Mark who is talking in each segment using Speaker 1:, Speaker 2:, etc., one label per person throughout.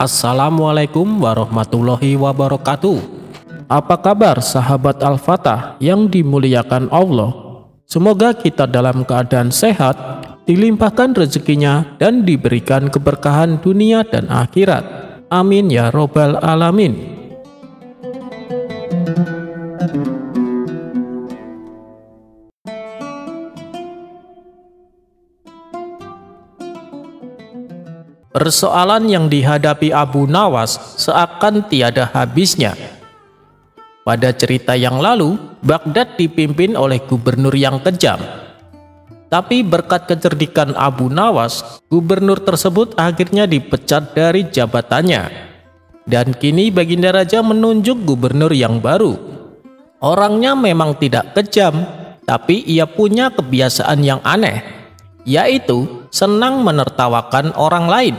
Speaker 1: Assalamualaikum warahmatullahi wabarakatuh. Apa kabar sahabat Al-Fatah yang dimuliakan Allah? Semoga kita dalam keadaan sehat, dilimpahkan rezekinya dan diberikan keberkahan dunia dan akhirat. Amin ya robbal alamin. Persoalan yang dihadapi Abu Nawas seakan tiada habisnya. Pada cerita yang lalu, Baghdad dipimpin oleh gubernur yang kejam. Tapi berkat kecerdikan Abu Nawas, gubernur tersebut akhirnya dipecat dari jabatannya. Dan kini Baginda Raja menunjuk gubernur yang baru. Orangnya memang tidak kejam, tapi ia punya kebiasaan yang aneh, yaitu senang menertawakan orang lain.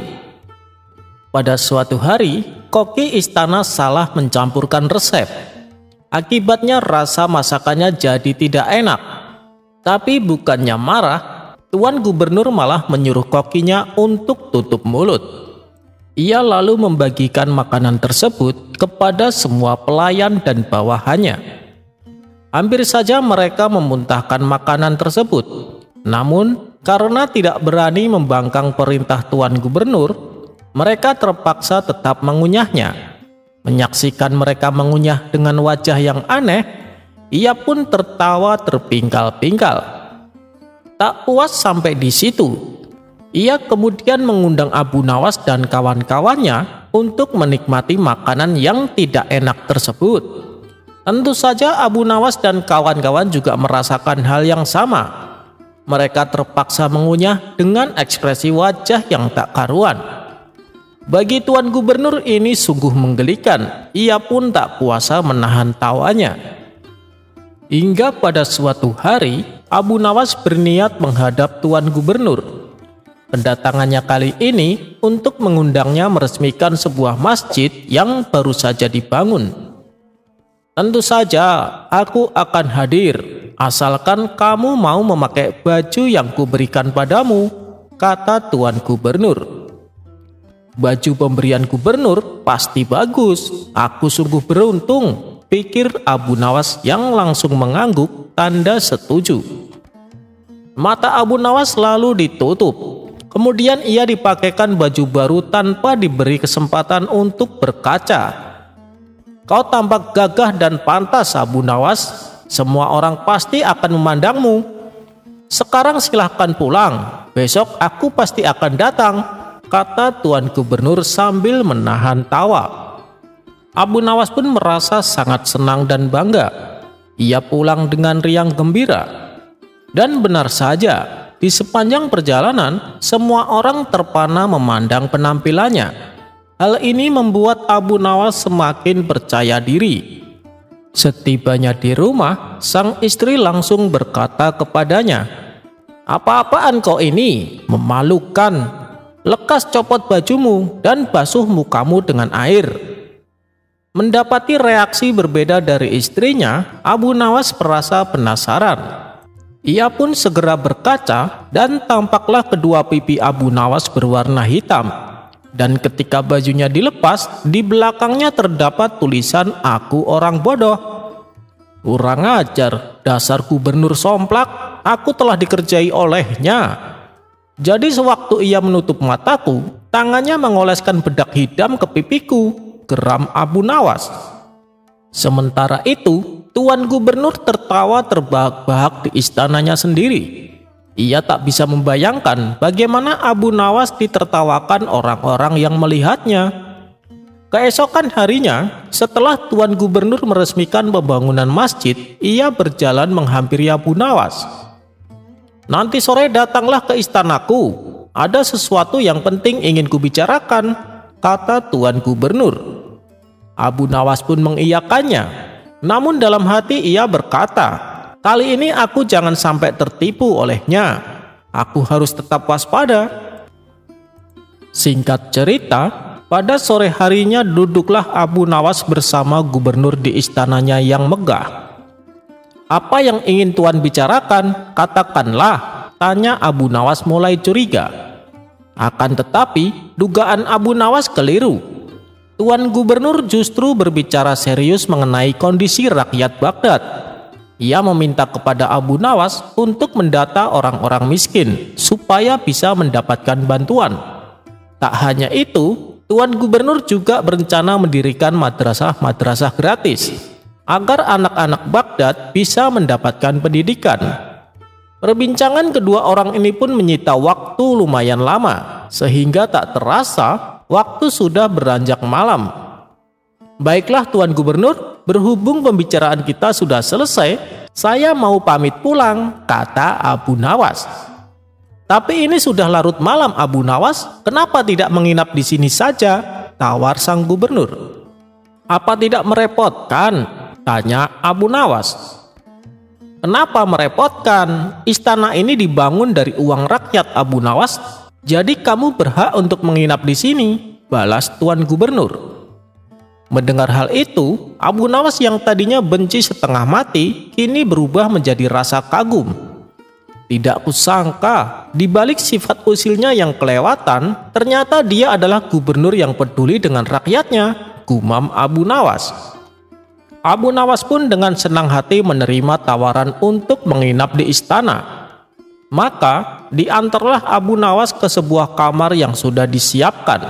Speaker 1: Pada suatu hari, koki istana salah mencampurkan resep. Akibatnya rasa masakannya jadi tidak enak. Tapi bukannya marah, Tuan Gubernur malah menyuruh kokinya untuk tutup mulut. Ia lalu membagikan makanan tersebut kepada semua pelayan dan bawahannya. Hampir saja mereka memuntahkan makanan tersebut. Namun, karena tidak berani membangkang perintah Tuan Gubernur, mereka terpaksa tetap mengunyahnya. Menyaksikan mereka mengunyah dengan wajah yang aneh, ia pun tertawa terpingkal-pingkal. Tak puas sampai di situ, ia kemudian mengundang Abu Nawas dan kawan-kawannya untuk menikmati makanan yang tidak enak tersebut. Tentu saja Abu Nawas dan kawan-kawan juga merasakan hal yang sama. Mereka terpaksa mengunyah dengan ekspresi wajah yang tak karuan. Bagi Tuan Gubernur ini sungguh menggelikan. Ia pun tak kuasa menahan tawanya. Hingga pada suatu hari, Abu Nawas berniat menghadap Tuan Gubernur. Kedatangannya kali ini untuk mengundangnya meresmikan sebuah masjid yang baru saja dibangun. Tentu saja aku akan hadir, asalkan kamu mau memakai baju yang kuberikan padamu, kata Tuan Gubernur. Baju pemberian gubernur pasti bagus, aku sungguh beruntung, pikir Abu Nawas yang langsung mengangguk tanda setuju. Mata Abu Nawas lalu ditutup, kemudian ia dipakaikan baju baru tanpa diberi kesempatan untuk berkaca. Kau tampak gagah dan pantas Abu Nawas, semua orang pasti akan memandangmu. Sekarang silahkan pulang, besok aku pasti akan datang, kata Tuan Gubernur sambil menahan tawa. Abu Nawas pun merasa sangat senang dan bangga. Ia pulang dengan riang gembira. Dan benar saja, di sepanjang perjalanan, semua orang terpana memandang penampilannya. Hal ini membuat Abu Nawas semakin percaya diri. Setibanya di rumah, sang istri langsung berkata kepadanya, "Apa-apaan kau ini? Memalukan. Lekas copot bajumu dan basuh mukamu dengan air." Mendapati reaksi berbeda dari istrinya, Abu Nawas merasa penasaran. Ia pun segera berkaca dan tampaklah kedua pipi Abu Nawas berwarna hitam. Dan ketika bajunya dilepas, di belakangnya terdapat tulisan "Aku orang bodoh." Kurang ajar, dasar gubernur somplak, aku telah dikerjai olehnya. Jadi sewaktu ia menutup mataku, tangannya mengoleskan bedak hitam ke pipiku, geram Abu Nawas. Sementara itu, Tuan Gubernur tertawa terbahak-bahak di istananya sendiri. Ia tak bisa membayangkan bagaimana Abu Nawas ditertawakan orang-orang yang melihatnya. Keesokan harinya, setelah Tuan Gubernur meresmikan pembangunan masjid, ia berjalan menghampiri Abu Nawas. "Nanti sore datanglah ke istanaku, ada sesuatu yang penting ingin kubicarakan," kata Tuan Gubernur. Abu Nawas pun mengiyakannya, namun dalam hati ia berkata, "Kali ini aku jangan sampai tertipu olehnya. Aku harus tetap waspada." Singkat cerita, pada sore harinya duduklah Abu Nawas bersama gubernur di istananya yang megah. "Apa yang ingin Tuan bicarakan? Katakanlah," tanya Abu Nawas mulai curiga. Akan tetapi, dugaan Abu Nawas keliru. Tuan Gubernur justru berbicara serius mengenai kondisi rakyat Baghdad. Ia meminta kepada Abu Nawas untuk mendata orang-orang miskin supaya bisa mendapatkan bantuan. Tak hanya itu, Tuan Gubernur juga berencana mendirikan madrasah-madrasah gratis agar anak-anak Baghdad bisa mendapatkan pendidikan. Perbincangan kedua orang ini pun menyita waktu lumayan lama, sehingga tak terasa waktu sudah beranjak malam. Baiklah Tuan Gubernur, berhubung pembicaraan kita sudah selesai, saya mau pamit pulang, kata Abu Nawas. Tapi ini sudah larut malam Abu Nawas, kenapa tidak menginap di sini saja? Tawar sang gubernur. Apa tidak merepotkan? Tanya Abu Nawas. Kenapa merepotkan? Istana ini dibangun dari uang rakyat Abu Nawas, jadi kamu berhak untuk menginap di sini, balas Tuan Gubernur. Mendengar hal itu, Abu Nawas yang tadinya benci setengah mati, kini berubah menjadi rasa kagum. Tidak kusangka, di balik sifat usilnya yang kelewatan, ternyata dia adalah gubernur yang peduli dengan rakyatnya, gumam Abu Nawas. Abu Nawas pun dengan senang hati menerima tawaran untuk menginap di istana. Maka, diantarlah Abu Nawas ke sebuah kamar yang sudah disiapkan.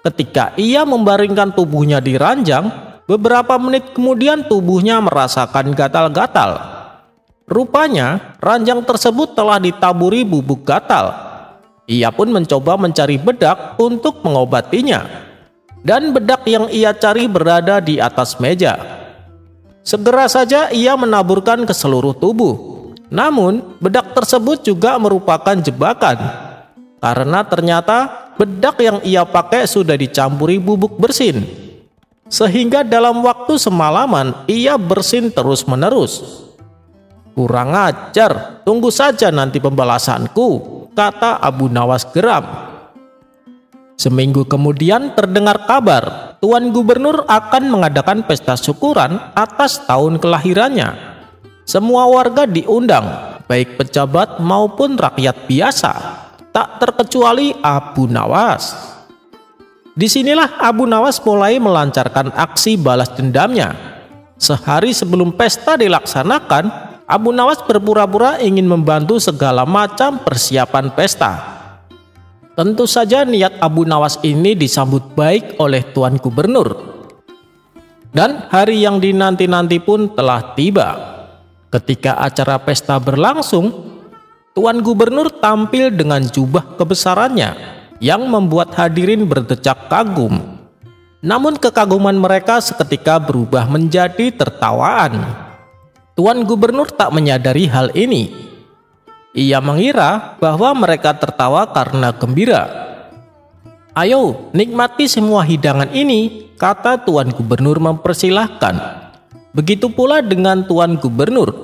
Speaker 1: Ketika ia membaringkan tubuhnya di ranjang, beberapa menit kemudian tubuhnya merasakan gatal-gatal. Rupanya, ranjang tersebut telah ditaburi bubuk gatal. Ia pun mencoba mencari bedak untuk mengobatinya. Dan bedak yang ia cari berada di atas meja. Segera saja ia menaburkan ke seluruh tubuh. Namun, bedak tersebut juga merupakan jebakan. Karena ternyata bedak yang ia pakai sudah dicampuri bubuk bersin. Sehingga dalam waktu semalaman ia bersin terus-menerus. Kurang ajar, tunggu saja nanti pembalasanku, kata Abu Nawas geram. Seminggu kemudian terdengar kabar Tuan Gubernur akan mengadakan pesta syukuran atas tahun kelahirannya. Semua warga diundang, baik pejabat maupun rakyat biasa, tak terkecuali Abu Nawas. Disinilah Abu Nawas mulai melancarkan aksi balas dendamnya. Sehari sebelum pesta dilaksanakan, Abu Nawas berpura-pura ingin membantu segala macam persiapan pesta. Tentu saja niat Abu Nawas ini disambut baik oleh Tuan Gubernur. Dan hari yang dinanti-nanti pun telah tiba. Ketika acara pesta berlangsung, Tuan Gubernur tampil dengan jubah kebesarannya yang membuat hadirin berdecak kagum. Namun kekaguman mereka seketika berubah menjadi tertawaan. Tuan Gubernur tak menyadari hal ini. Ia mengira bahwa mereka tertawa karena gembira. Ayo, nikmati semua hidangan ini, kata Tuan Gubernur mempersilahkan. Begitu pula dengan Tuan Gubernur.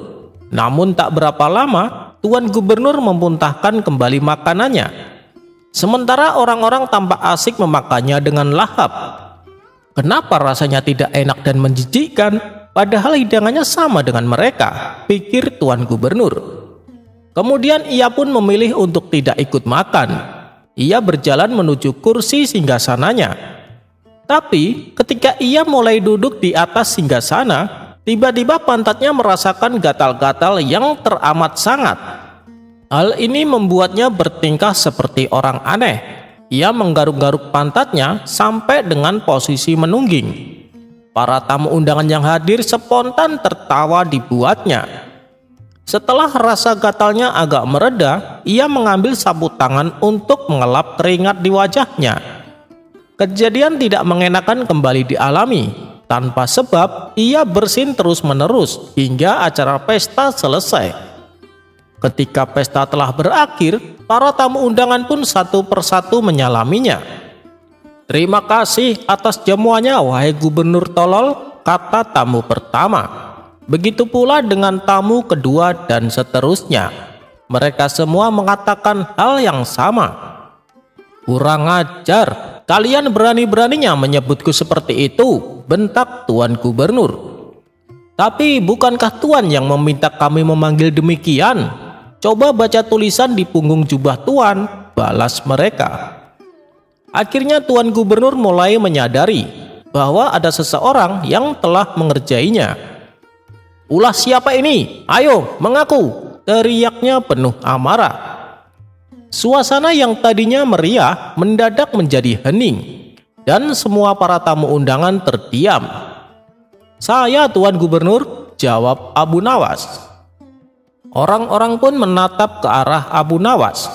Speaker 1: Namun tak berapa lama, Tuan Gubernur memuntahkan kembali makanannya. Sementara orang-orang tampak asik memakannya dengan lahap. Kenapa rasanya tidak enak dan menjijikkan? Padahal hidangannya sama dengan mereka, pikir Tuan Gubernur. Kemudian ia pun memilih untuk tidak ikut makan. Ia berjalan menuju kursi singgasananya. Tapi ketika ia mulai duduk di atas singgasana, tiba-tiba pantatnya merasakan gatal-gatal yang teramat sangat. Hal ini membuatnya bertingkah seperti orang aneh. Ia menggaruk-garuk pantatnya sampai dengan posisi menungging. Para tamu undangan yang hadir spontan tertawa dibuatnya. Setelah rasa gatalnya agak mereda, ia mengambil sapu tangan untuk mengelap keringat di wajahnya. Kejadian tidak mengenakan kembali dialami. Tanpa sebab, ia bersin terus-menerus hingga acara pesta selesai. Ketika pesta telah berakhir, para tamu undangan pun satu persatu menyalaminya. Terima kasih atas jamuannya, wahai Gubernur tolol, kata tamu pertama. Begitu pula dengan tamu kedua dan seterusnya. Mereka semua mengatakan hal yang sama. Kurang ajar, kalian berani-beraninya menyebutku seperti itu, bentak Tuan Gubernur. Tapi bukankah Tuan yang meminta kami memanggil demikian? Coba baca tulisan di punggung jubah Tuan, balas mereka. Akhirnya Tuan Gubernur mulai menyadari bahwa ada seseorang yang telah mengerjainya. "Ulah siapa ini? Ayo, mengaku!" teriaknya penuh amarah. Suasana yang tadinya meriah mendadak menjadi hening, dan semua para tamu undangan terdiam. "Saya Tuan Gubernur," jawab Abu Nawas. Orang-orang pun menatap ke arah Abu Nawas.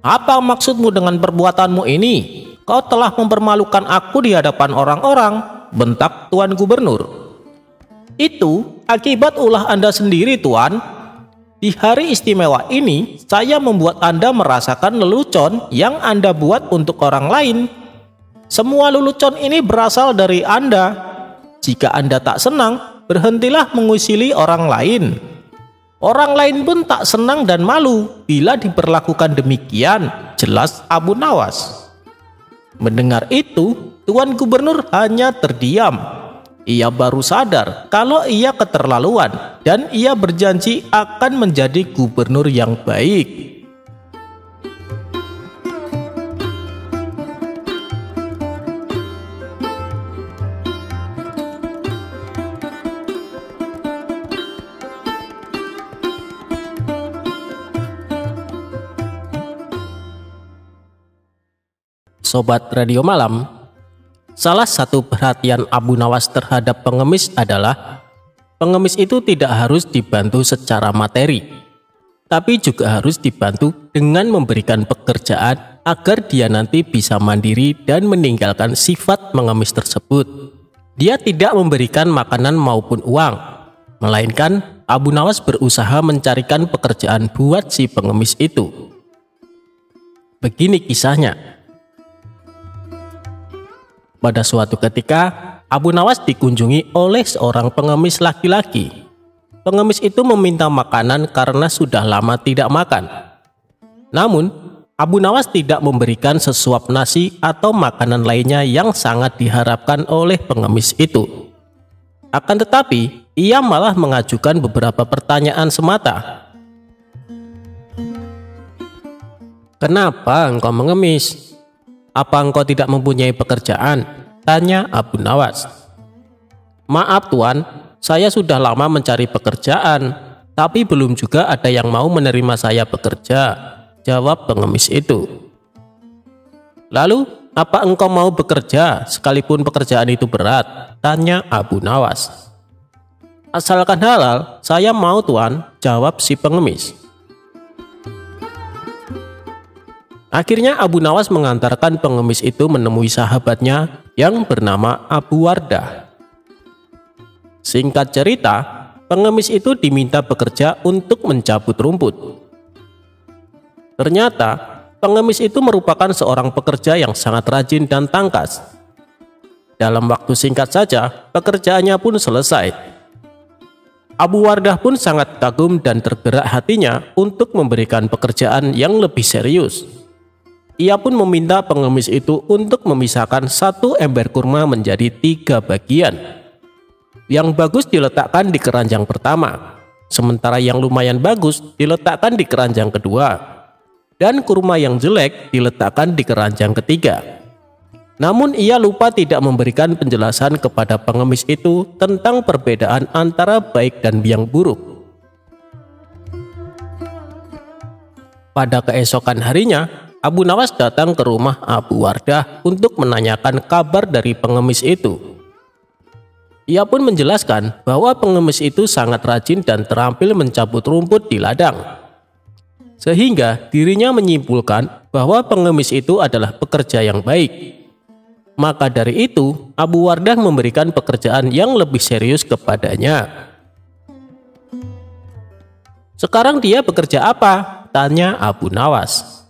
Speaker 1: "Apa maksudmu dengan perbuatanmu ini? Kau telah mempermalukan aku di hadapan orang-orang," bentak Tuan Gubernur. "Itu akibat ulah Anda sendiri, Tuan. Di hari istimewa ini, saya membuat Anda merasakan lelucon yang Anda buat untuk orang lain. Semua lelucon ini berasal dari Anda. Jika Anda tak senang, berhentilah mengusili orang lain. Orang lain pun tak senang dan malu bila diperlakukan demikian," jelas Abu Nawas. Mendengar itu, Tuan Gubernur hanya terdiam. Ia baru sadar kalau ia keterlaluan dan ia berjanji akan menjadi gubernur yang baik. Sobat Radio Malam, salah satu perhatian Abu Nawas terhadap pengemis adalah pengemis itu tidak harus dibantu secara materi, tapi juga harus dibantu dengan memberikan pekerjaan agar dia nanti bisa mandiri dan meninggalkan sifat mengemis tersebut. Dia tidak memberikan makanan maupun uang, melainkan Abu Nawas berusaha mencarikan pekerjaan buat si pengemis itu. Begini kisahnya. Pada suatu ketika, Abu Nawas dikunjungi oleh seorang pengemis laki-laki. Pengemis itu meminta makanan karena sudah lama tidak makan. Namun, Abu Nawas tidak memberikan sesuap nasi atau makanan lainnya yang sangat diharapkan oleh pengemis itu. Akan tetapi, ia malah mengajukan beberapa pertanyaan semata. "Kenapa engkau mengemis? Apa engkau tidak mempunyai pekerjaan?" tanya Abu Nawas. "Maaf Tuan, saya sudah lama mencari pekerjaan, tapi belum juga ada yang mau menerima saya bekerja," jawab pengemis itu. "Lalu, apa engkau mau bekerja sekalipun pekerjaan itu berat?" tanya Abu Nawas. "Asalkan halal, saya mau Tuan," jawab si pengemis. Akhirnya Abu Nawas mengantarkan pengemis itu menemui sahabatnya yang bernama Abu Wardah. Singkat cerita, pengemis itu diminta bekerja untuk mencabut rumput. Ternyata, pengemis itu merupakan seorang pekerja yang sangat rajin dan tangkas. Dalam waktu singkat saja, pekerjaannya pun selesai. Abu Wardah pun sangat kagum dan tergerak hatinya untuk memberikan pekerjaan yang lebih serius. Ia pun meminta pengemis itu untuk memisahkan satu ember kurma menjadi 3 bagian. Yang bagus diletakkan di keranjang pertama, sementara yang lumayan bagus diletakkan di keranjang kedua, dan kurma yang jelek diletakkan di keranjang ketiga. Namun ia lupa tidak memberikan penjelasan kepada pengemis itu tentang perbedaan antara baik dan yang buruk. Pada keesokan harinya, Abu Nawas datang ke rumah Abu Wardah untuk menanyakan kabar dari pengemis itu. Ia pun menjelaskan bahwa pengemis itu sangat rajin dan terampil mencabut rumput di ladang. Sehingga dirinya menyimpulkan bahwa pengemis itu adalah pekerja yang baik. Maka dari itu, Abu Wardah memberikan pekerjaan yang lebih serius kepadanya. "Sekarang dia bekerja apa?" tanya Abu Nawas.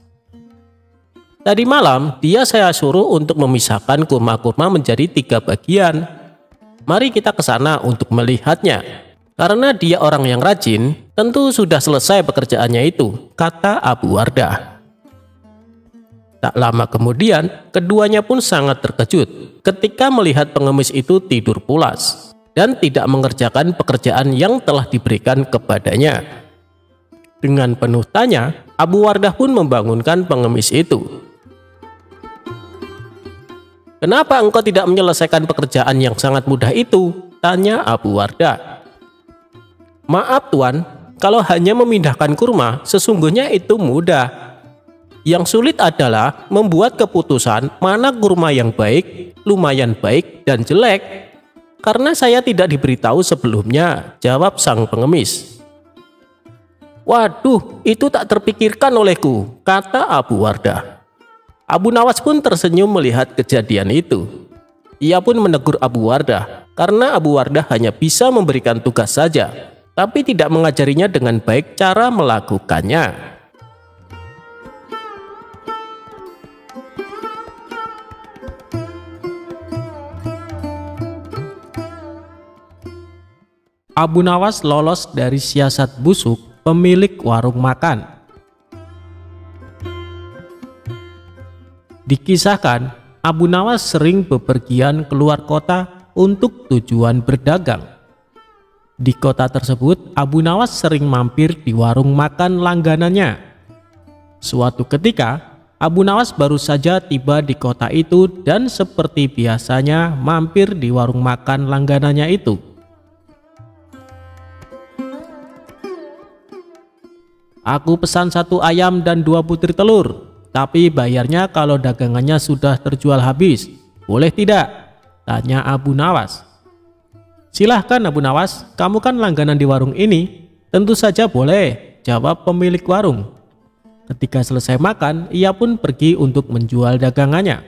Speaker 1: "Tadi malam dia saya suruh untuk memisahkan kurma-kurma menjadi 3 bagian. Mari kita ke sana untuk melihatnya. Karena dia orang yang rajin, tentu sudah selesai pekerjaannya itu," kata Abu Wardah. Tak lama kemudian, keduanya pun sangat terkejut ketika melihat pengemis itu tidur pulas dan tidak mengerjakan pekerjaan yang telah diberikan kepadanya. Dengan penuh tanya, Abu Wardah pun membangunkan pengemis itu. "Kenapa engkau tidak menyelesaikan pekerjaan yang sangat mudah itu?" tanya Abu Wardah. "Maaf Tuan, kalau hanya memindahkan kurma, sesungguhnya itu mudah. Yang sulit adalah membuat keputusan mana kurma yang baik, lumayan baik, dan jelek. Karena saya tidak diberitahu sebelumnya," jawab sang pengemis. "Waduh, itu tak terpikirkan olehku," kata Abu Wardah. Abu Nawas pun tersenyum melihat kejadian itu. Ia pun menegur Abu Wardah, karena Abu Wardah hanya bisa memberikan tugas saja, tapi tidak mengajarinya dengan baik cara melakukannya. Abu Nawas lolos dari siasat busuk pemilik warung makan. Dikisahkan, Abu Nawas sering bepergian keluar kota untuk tujuan berdagang. Di kota tersebut, Abu Nawas sering mampir di warung makan langganannya. Suatu ketika, Abu Nawas baru saja tiba di kota itu dan seperti biasanya mampir di warung makan langganannya itu. "Aku pesan 1 ayam dan 2 butir telur, tapi bayarnya kalau dagangannya sudah terjual habis. Boleh tidak?" tanya Abu Nawas. "Silahkan Abu Nawas, kamu kan langganan di warung ini." "Tentu saja boleh," jawab pemilik warung. Ketika selesai makan, ia pun pergi untuk menjual dagangannya.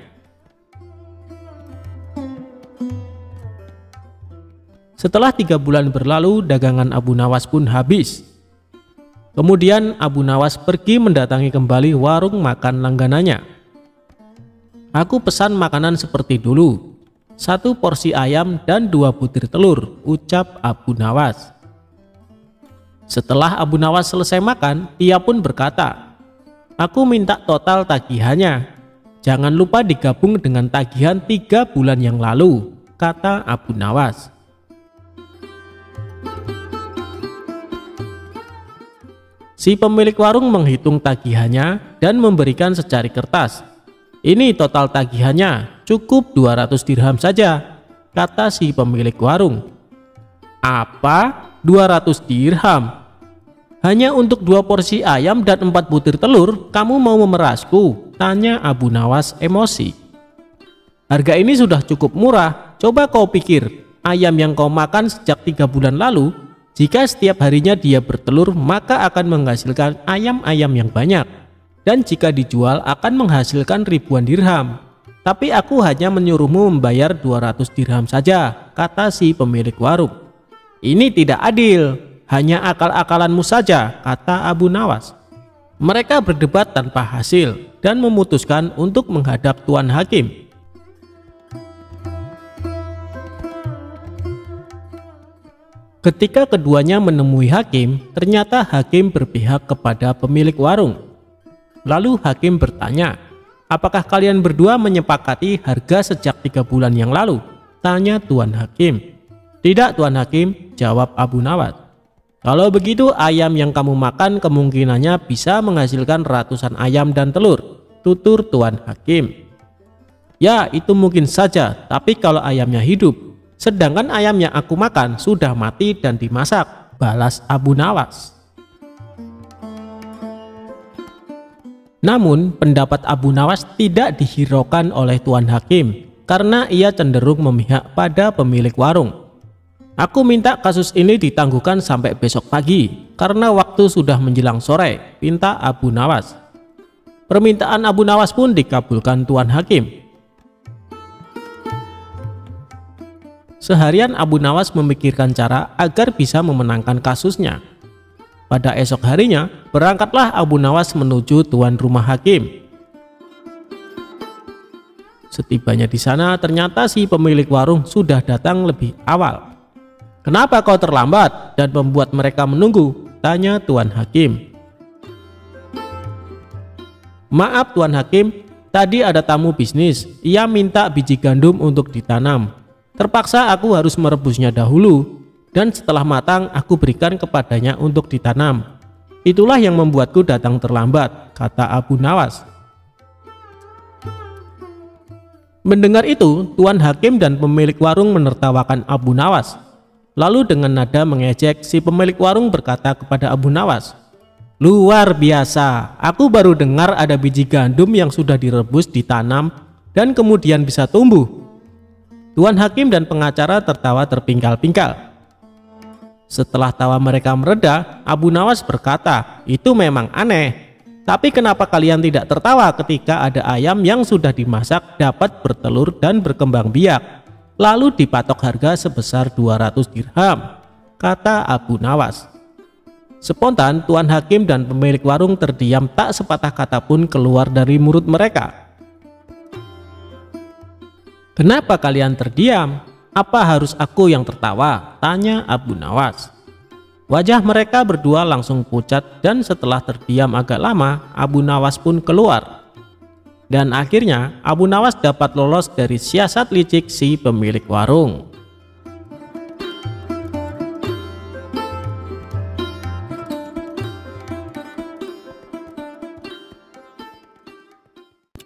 Speaker 1: Setelah 3 bulan berlalu, dagangan Abu Nawas pun habis. Kemudian Abu Nawas pergi mendatangi kembali warung makan langganannya. "Aku pesan makanan seperti dulu, 1 porsi ayam dan 2 butir telur," ucap Abu Nawas. Setelah Abu Nawas selesai makan, ia pun berkata, "Aku minta total tagihannya. Jangan lupa digabung dengan tagihan 3 bulan yang lalu," kata Abu Nawas. Si pemilik warung menghitung tagihannya dan memberikan secari kertas. "Ini total tagihannya, cukup 200 dirham saja," kata si pemilik warung. "Apa? 200 dirham? Hanya untuk 2 porsi ayam dan 4 butir telur, kamu mau memerasku?" tanya Abu Nawas emosi. "Harga ini sudah cukup murah. Coba kau pikir, ayam yang kau makan sejak 3 bulan lalu, jika setiap harinya dia bertelur, maka akan menghasilkan ayam-ayam yang banyak. Dan jika dijual akan menghasilkan ribuan dirham. Tapi aku hanya menyuruhmu membayar 200 dirham saja," kata si pemilik warung. "Ini tidak adil, hanya akal-akalanmu saja," kata Abu Nawas. Mereka berdebat tanpa hasil dan memutuskan untuk menghadap Tuan Hakim. Ketika keduanya menemui hakim, ternyata hakim berpihak kepada pemilik warung. Lalu hakim bertanya, "Apakah kalian berdua menyepakati harga sejak 3 bulan yang lalu?" tanya Tuan Hakim. "Tidak Tuan Hakim," jawab Abu Nawas. "Kalau begitu ayam yang kamu makan kemungkinannya bisa menghasilkan ratusan ayam dan telur," tutur Tuan Hakim. "Ya, itu mungkin saja, tapi kalau ayamnya hidup. Sedangkan ayam yang aku makan sudah mati dan dimasak," balas Abu Nawas. Namun pendapat Abu Nawas tidak dihiraukan oleh Tuan Hakim karena ia cenderung memihak pada pemilik warung. "Aku minta kasus ini ditangguhkan sampai besok pagi karena waktu sudah menjelang sore," pinta Abu Nawas. Permintaan Abu Nawas pun dikabulkan Tuan Hakim. Seharian Abu Nawas memikirkan cara agar bisa memenangkan kasusnya. Pada esok harinya, berangkatlah Abu Nawas menuju tuan rumah hakim. Setibanya di sana, ternyata si pemilik warung sudah datang lebih awal. "Kenapa kau terlambat dan membuat mereka menunggu?" tanya Tuan Hakim. "Maaf Tuan Hakim, tadi ada tamu bisnis. Ia minta biji gandum untuk ditanam. Terpaksa aku harus merebusnya dahulu, dan setelah matang aku berikan kepadanya untuk ditanam. Itulah yang membuatku datang terlambat," kata Abu Nawas. Mendengar itu, Tuan Hakim dan pemilik warung menertawakan Abu Nawas. Lalu dengan nada mengejek, si pemilik warung berkata kepada Abu Nawas, "Luar biasa, aku baru dengar ada biji gandum yang sudah direbus, ditanam, dan kemudian bisa tumbuh." Tuan Hakim dan pengacara tertawa terpingkal-pingkal. Setelah tawa mereka mereda, Abu Nawas berkata, "Itu memang aneh. Tapi kenapa kalian tidak tertawa ketika ada ayam yang sudah dimasak dapat bertelur dan berkembang biak, lalu dipatok harga sebesar 200 dirham?" kata Abu Nawas. Spontan Tuan Hakim dan pemilik warung terdiam, tak sepatah kata pun keluar dari mulut mereka. "Kenapa kalian terdiam? Apa harus aku yang tertawa?" tanya Abu Nawas. Wajah mereka berdua langsung pucat, dan setelah terdiam agak lama, Abu Nawas pun keluar. Dan akhirnya Abu Nawas dapat lolos dari siasat licik si pemilik warung.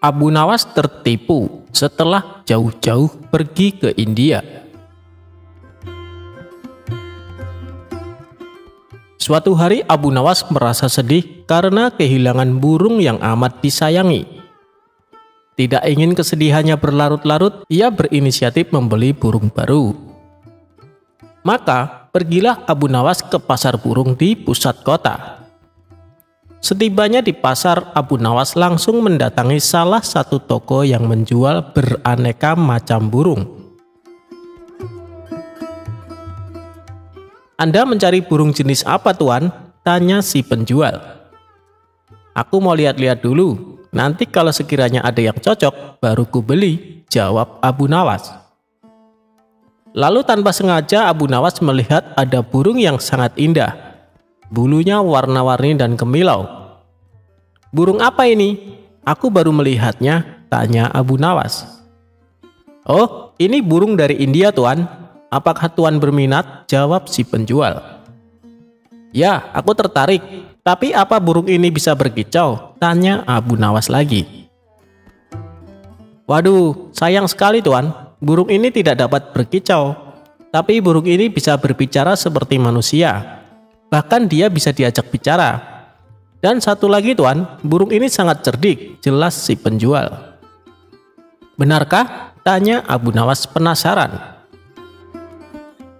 Speaker 1: Abu Nawas tertipu setelah jauh-jauh pergi ke India. Suatu hari Abu Nawas merasa sedih karena kehilangan burung yang amat disayangi. Tidak ingin kesedihannya berlarut-larut, ia berinisiatif membeli burung baru. Maka pergilah Abu Nawas ke pasar burung di pusat kota. Setibanya di pasar, Abu Nawas langsung mendatangi salah satu toko yang menjual beraneka macam burung. "Anda mencari burung jenis apa, Tuan?" tanya si penjual. "Aku mau lihat-lihat dulu. Nanti kalau sekiranya ada yang cocok, baru ku beli," jawab Abu Nawas. Lalu tanpa sengaja Abu Nawas melihat ada burung yang sangat indah. Bulunya warna-warni dan kemilau. "Burung apa ini? Aku baru melihatnya," tanya Abu Nawas. "Oh, ini burung dari India, Tuan. Apakah Tuan berminat?" jawab si penjual. "Ya, aku tertarik. Tapi apa burung ini bisa berkicau?" tanya Abu Nawas lagi. "Waduh, sayang sekali, Tuan. Burung ini tidak dapat berkicau. Tapi burung ini bisa berbicara seperti manusia. Bahkan dia bisa diajak bicara. Dan satu lagi, Tuan, burung ini sangat cerdik," jelas si penjual. "Benarkah?" tanya Abu Nawas penasaran.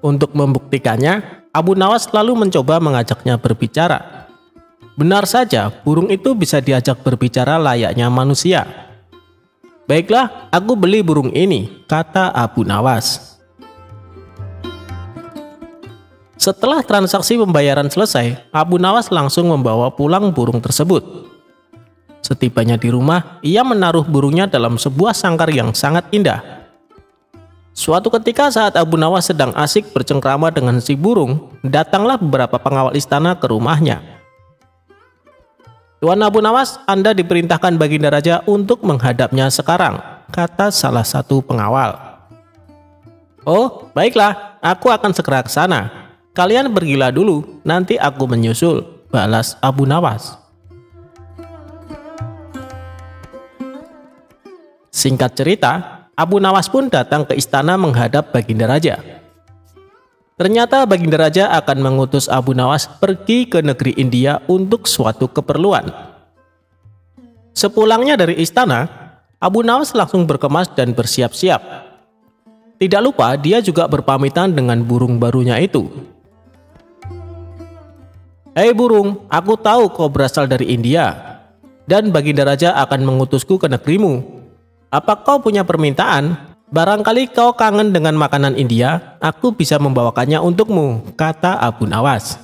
Speaker 1: Untuk membuktikannya, Abu Nawas lalu mencoba mengajaknya berbicara. Benar saja, burung itu bisa diajak berbicara layaknya manusia. "Baiklah, aku beli burung ini," kata Abu Nawas. Setelah transaksi pembayaran selesai, Abu Nawas langsung membawa pulang burung tersebut. Setibanya di rumah, ia menaruh burungnya dalam sebuah sangkar yang sangat indah. Suatu ketika saat Abu Nawas sedang asik bercengkrama dengan si burung, datanglah beberapa pengawal istana ke rumahnya. "Tuan Abu Nawas, Anda diperintahkan Baginda Raja untuk menghadapnya sekarang," kata salah satu pengawal. "Oh, baiklah, aku akan segera ke sana. Kalian pergilah dulu, nanti aku menyusul," balas Abu Nawas. Singkat cerita, Abu Nawas pun datang ke istana menghadap Baginda Raja. Ternyata Baginda Raja akan mengutus Abu Nawas pergi ke negeri India untuk suatu keperluan. Sepulangnya dari istana, Abu Nawas langsung berkemas dan bersiap-siap. Tidak lupa dia juga berpamitan dengan burung barunya itu. "Hei burung, aku tahu kau berasal dari India, dan Baginda Raja akan mengutusku ke negerimu. Apa kau punya permintaan? Barangkali kau kangen dengan makanan India, aku bisa membawakannya untukmu," kata Abu Nawas.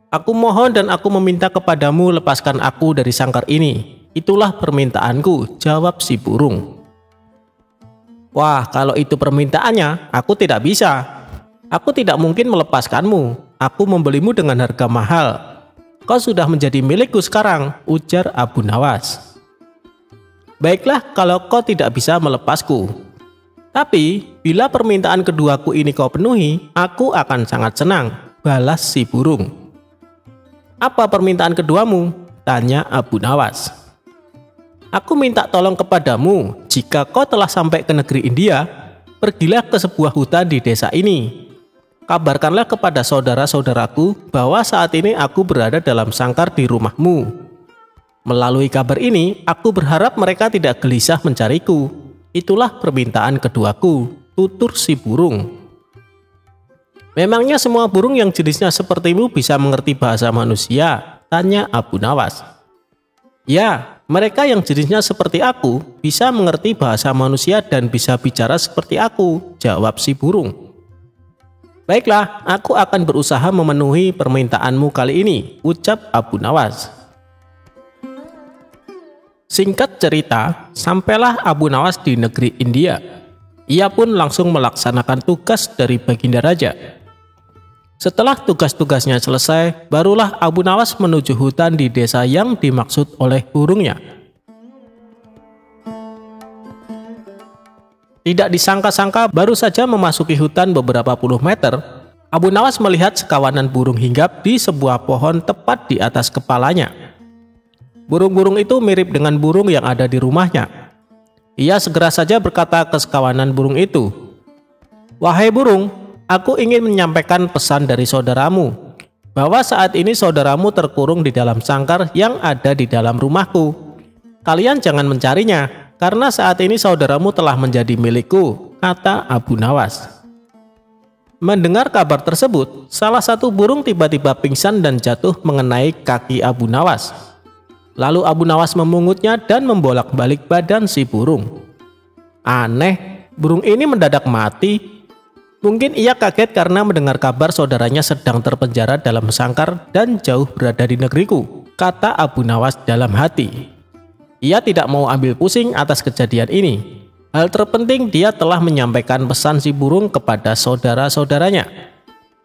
Speaker 1: "Aku mohon dan aku meminta kepadamu, lepaskan aku dari sangkar ini. Itulah permintaanku," jawab si burung. "Wah, kalau itu permintaannya, aku tidak bisa. Aku tidak mungkin melepaskanmu. Aku membelimu dengan harga mahal. Kau sudah menjadi milikku sekarang," ujar Abu Nawas. "Baiklah kalau kau tidak bisa melepasku. Tapi bila permintaan keduaku ini kau penuhi, aku akan sangat senang," balas si burung. "Apa permintaan keduamu?" tanya Abu Nawas. Aku minta tolong kepadamu, jika kau telah sampai ke negeri India, pergilah ke sebuah hutan di desa ini. Kabarkanlah kepada saudara-saudaraku bahwa saat ini aku berada dalam sangkar di rumahmu. Melalui kabar ini, aku berharap mereka tidak gelisah mencariku. Itulah permintaan keduaku, tutur si burung. Memangnya semua burung yang jenisnya sepertimu bisa mengerti bahasa manusia? Tanya Abu Nawas. Ya, mereka yang jenisnya seperti aku bisa mengerti bahasa manusia dan bisa bicara seperti aku, jawab si burung. Baiklah, aku akan berusaha memenuhi permintaanmu kali ini, ucap Abu Nawas. Singkat cerita, sampailah Abu Nawas di negeri India. Ia pun langsung melaksanakan tugas dari Baginda Raja. Setelah tugas-tugasnya selesai, barulah Abu Nawas menuju hutan di desa yang dimaksud oleh burungnya. Tidak disangka-sangka, baru saja memasuki hutan beberapa puluh meter, Abu Nawas melihat sekawanan burung hinggap di sebuah pohon tepat di atas kepalanya. Burung-burung itu mirip dengan burung yang ada di rumahnya. Ia segera saja berkata ke sekawanan burung itu, "Wahai burung, aku ingin menyampaikan pesan dari saudaramu, bahwa saat ini saudaramu terkurung di dalam sangkar yang ada di dalam rumahku. Kalian jangan mencarinya, karena saat ini saudaramu telah menjadi milikku," kata Abu Nawas. Mendengar kabar tersebut, salah satu burung tiba-tiba pingsan dan jatuh mengenai kaki Abu Nawas. Lalu Abu Nawas memungutnya dan membolak-balik badan si burung. Aneh, burung ini mendadak mati. Mungkin ia kaget karena mendengar kabar saudaranya sedang terpenjara dalam sangkar dan jauh berada di negeriku, kata Abu Nawas dalam hati. Ia tidak mau ambil pusing atas kejadian ini. Hal terpenting, dia telah menyampaikan pesan si burung kepada saudara-saudaranya.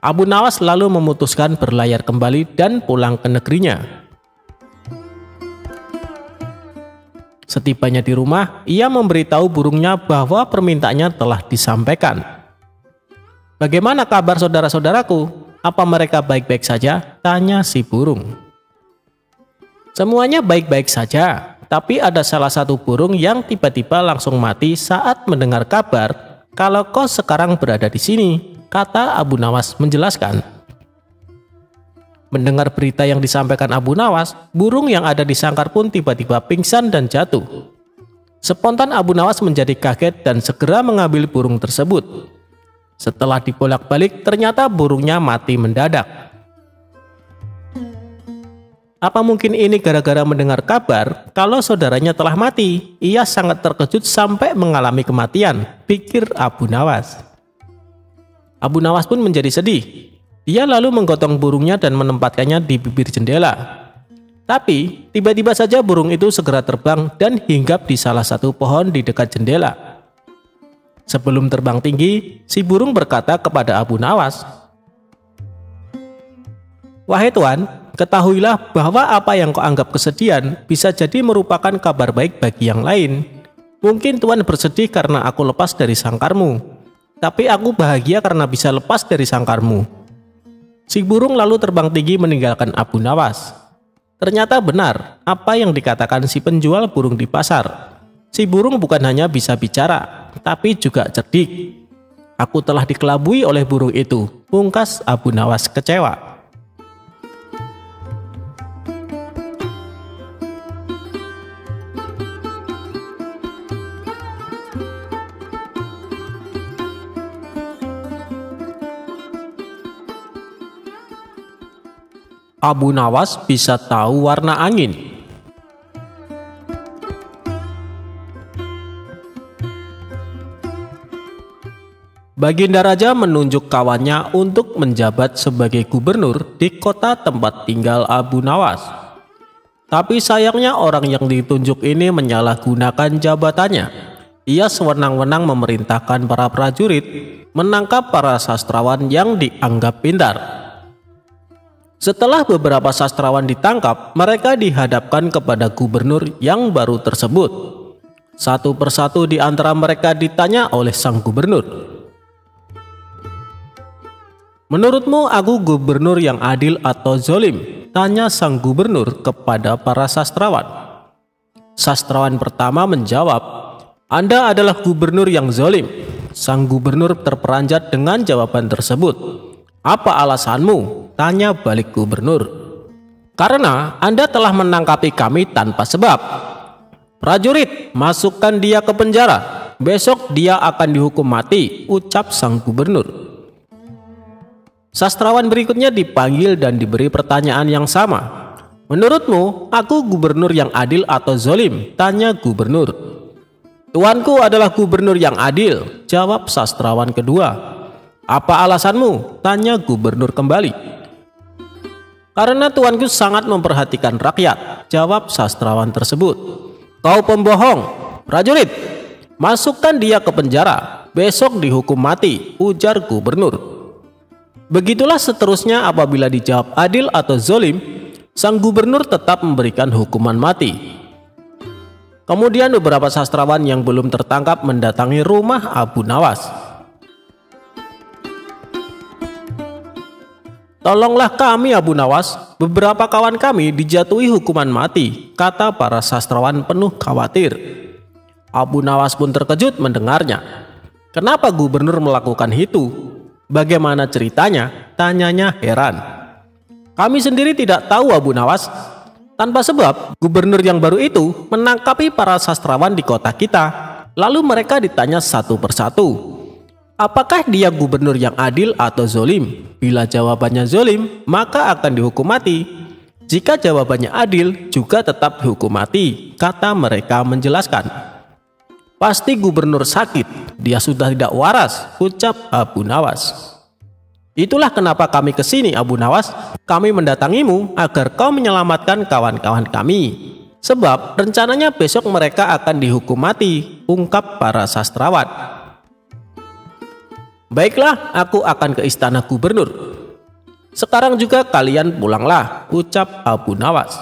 Speaker 1: Abu Nawas lalu memutuskan berlayar kembali dan pulang ke negerinya. Setibanya di rumah, ia memberitahu burungnya bahwa permintaannya telah disampaikan. "Bagaimana kabar saudara-saudaraku? Apa mereka baik-baik saja?" tanya si burung. "Semuanya baik-baik saja. Tapi ada salah satu burung yang tiba-tiba langsung mati saat mendengar kabar kalau kau sekarang berada di sini," kata Abu Nawas menjelaskan. Mendengar berita yang disampaikan Abu Nawas, burung yang ada di sangkar pun tiba-tiba pingsan dan jatuh. Spontan Abu Nawas menjadi kaget dan segera mengambil burung tersebut. Setelah dibolak-balik, ternyata burungnya mati mendadak. Apa mungkin ini gara-gara mendengar kabar kalau saudaranya telah mati? Ia sangat terkejut sampai mengalami kematian, pikir Abu Nawas. Abu Nawas pun menjadi sedih. Dia lalu menggotong burungnya dan menempatkannya di bibir jendela. Tapi tiba-tiba saja burung itu segera terbang dan hinggap di salah satu pohon di dekat jendela. Sebelum terbang tinggi, si burung berkata kepada Abu Nawas, "Wahai Tuan, ketahuilah bahwa apa yang kau anggap kesedihan bisa jadi merupakan kabar baik bagi yang lain. Mungkin Tuan bersedih karena aku lepas dari sangkarmu, tapi aku bahagia karena bisa lepas dari sangkarmu." Si burung lalu terbang tinggi meninggalkan Abu Nawas. Ternyata benar apa yang dikatakan si penjual burung di pasar. Si burung bukan hanya bisa bicara, tapi juga cerdik. "Aku telah dikelabui oleh burung itu," pungkas Abu Nawas kecewa. Abu Nawas bisa tahu warna angin. Baginda Raja menunjuk kawannya untuk menjabat sebagai gubernur di kota tempat tinggal Abu Nawas. Tapi sayangnya orang yang ditunjuk ini menyalahgunakan jabatannya. Ia sewenang-wenang memerintahkan para prajurit menangkap para sastrawan yang dianggap pintar. Setelah beberapa sastrawan ditangkap, mereka dihadapkan kepada gubernur yang baru tersebut. Satu persatu di antara mereka ditanya oleh sang gubernur, "Menurutmu aku gubernur yang adil atau zolim?" tanya sang gubernur kepada para sastrawan. Sastrawan pertama menjawab, "Anda adalah gubernur yang zalim." Sang gubernur terperanjat dengan jawaban tersebut. "Apa alasanmu?" tanya balik gubernur. "Karena Anda telah menangkapi kami tanpa sebab." "Prajurit, masukkan dia ke penjara. Besok dia akan dihukum mati," ucap sang gubernur. Sastrawan berikutnya dipanggil dan diberi pertanyaan yang sama. "Menurutmu, aku gubernur yang adil atau zalim?" tanya gubernur. "Tuanku adalah gubernur yang adil," jawab sastrawan kedua. "Apa alasanmu?" tanya gubernur kembali. "Karena tuanku sangat memperhatikan rakyat," jawab sastrawan tersebut. "Kau pembohong. Prajurit, masukkan dia ke penjara. Besok dihukum mati," ujar gubernur. Begitulah seterusnya apabila dijawab adil atau zalim, sang gubernur tetap memberikan hukuman mati. Kemudian beberapa sastrawan yang belum tertangkap mendatangi rumah Abu Nawas. "Tolonglah kami Abu Nawas, beberapa kawan kami dijatuhi hukuman mati," kata para sastrawan penuh khawatir. Abu Nawas pun terkejut mendengarnya. "Kenapa gubernur melakukan itu? Bagaimana ceritanya?" tanyanya heran. "Kami sendiri tidak tahu Abu Nawas. Tanpa sebab, gubernur yang baru itu menangkapi para sastrawan di kota kita. Lalu mereka ditanya satu persatu, apakah dia gubernur yang adil atau zalim? Bila jawabannya zalim, maka akan dihukum mati. Jika jawabannya adil, juga tetap dihukum mati," kata mereka menjelaskan. "Pasti gubernur sakit, dia sudah tidak waras," ucap Abu Nawas. "Itulah kenapa kami ke sini Abu Nawas. Kami mendatangimu agar kau menyelamatkan kawan-kawan kami. Sebab rencananya besok mereka akan dihukum mati," ungkap para sastrawan. "Baiklah, aku akan ke istana gubernur. Sekarang juga kalian pulanglah," ucap Abu Nawas.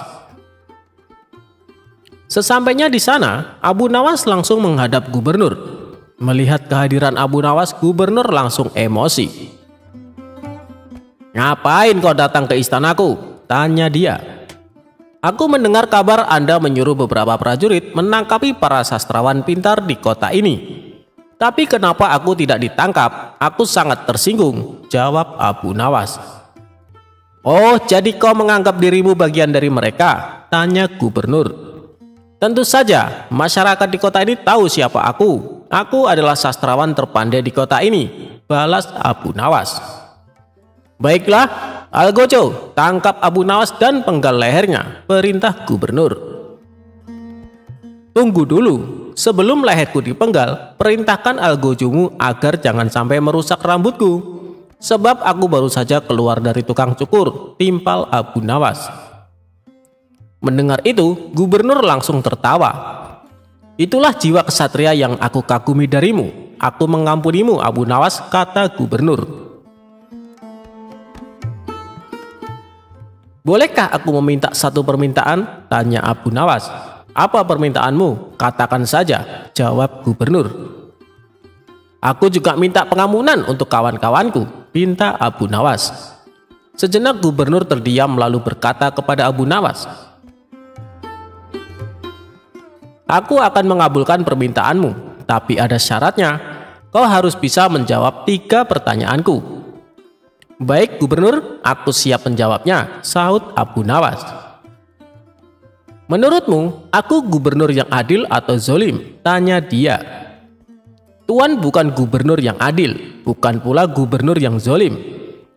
Speaker 1: Sesampainya di sana, Abu Nawas langsung menghadap gubernur. Melihat kehadiran Abu Nawas, gubernur langsung emosi. "Ngapain kau datang ke istanaku?" tanya dia. "Aku mendengar kabar Anda menyuruh beberapa prajurit menangkapi para sastrawan pintar di kota ini. Tapi kenapa aku tidak ditangkap? Aku sangat tersinggung," jawab Abu Nawas. "Oh, jadi kau menganggap dirimu bagian dari mereka?" tanya gubernur. "Tentu saja, masyarakat di kota ini tahu siapa aku. Aku adalah sastrawan terpandai di kota ini," balas Abu Nawas. "Baiklah, Algojo, tangkap Abu Nawas dan penggal lehernya," perintah gubernur. "Tunggu dulu, sebelum leherku dipenggal, perintahkan Algojomu agar jangan sampai merusak rambutku. Sebab aku baru saja keluar dari tukang cukur," timpal Abu Nawas. Mendengar itu, gubernur langsung tertawa. "Itulah jiwa kesatria yang aku kagumi darimu. Aku mengampunimu Abu Nawas," kata gubernur. "Bolehkah aku meminta satu permintaan?" tanya Abu Nawas. "Apa permintaanmu? Katakan saja," jawab gubernur. "Aku juga minta pengampunan untuk kawan-kawanku," pinta Abu Nawas. Sejenak gubernur terdiam lalu berkata kepada Abu Nawas, "Aku akan mengabulkan permintaanmu, tapi ada syaratnya. Kau harus bisa menjawab 3 pertanyaanku." "Baik gubernur, aku siap menjawabnya," sahut Abu Nawas. "Menurutmu, aku gubernur yang adil atau zalim?" tanya dia. "Tuan bukan gubernur yang adil, bukan pula gubernur yang zalim.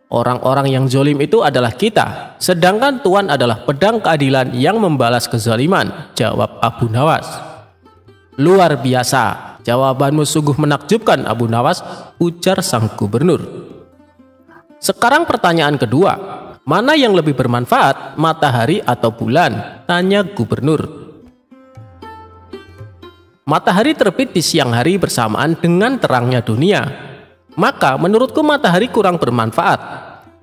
Speaker 1: Orang-orang yang zalim itu adalah kita, sedangkan Tuan adalah pedang keadilan yang membalas kezaliman," jawab Abu Nawas. "Luar biasa, jawabanmu sungguh menakjubkan Abu Nawas," ujar sang gubernur. "Sekarang pertanyaan kedua, mana yang lebih bermanfaat, matahari atau bulan?" tanya gubernur. "Matahari terbit di siang hari bersamaan dengan terangnya dunia. Maka menurutku matahari kurang bermanfaat.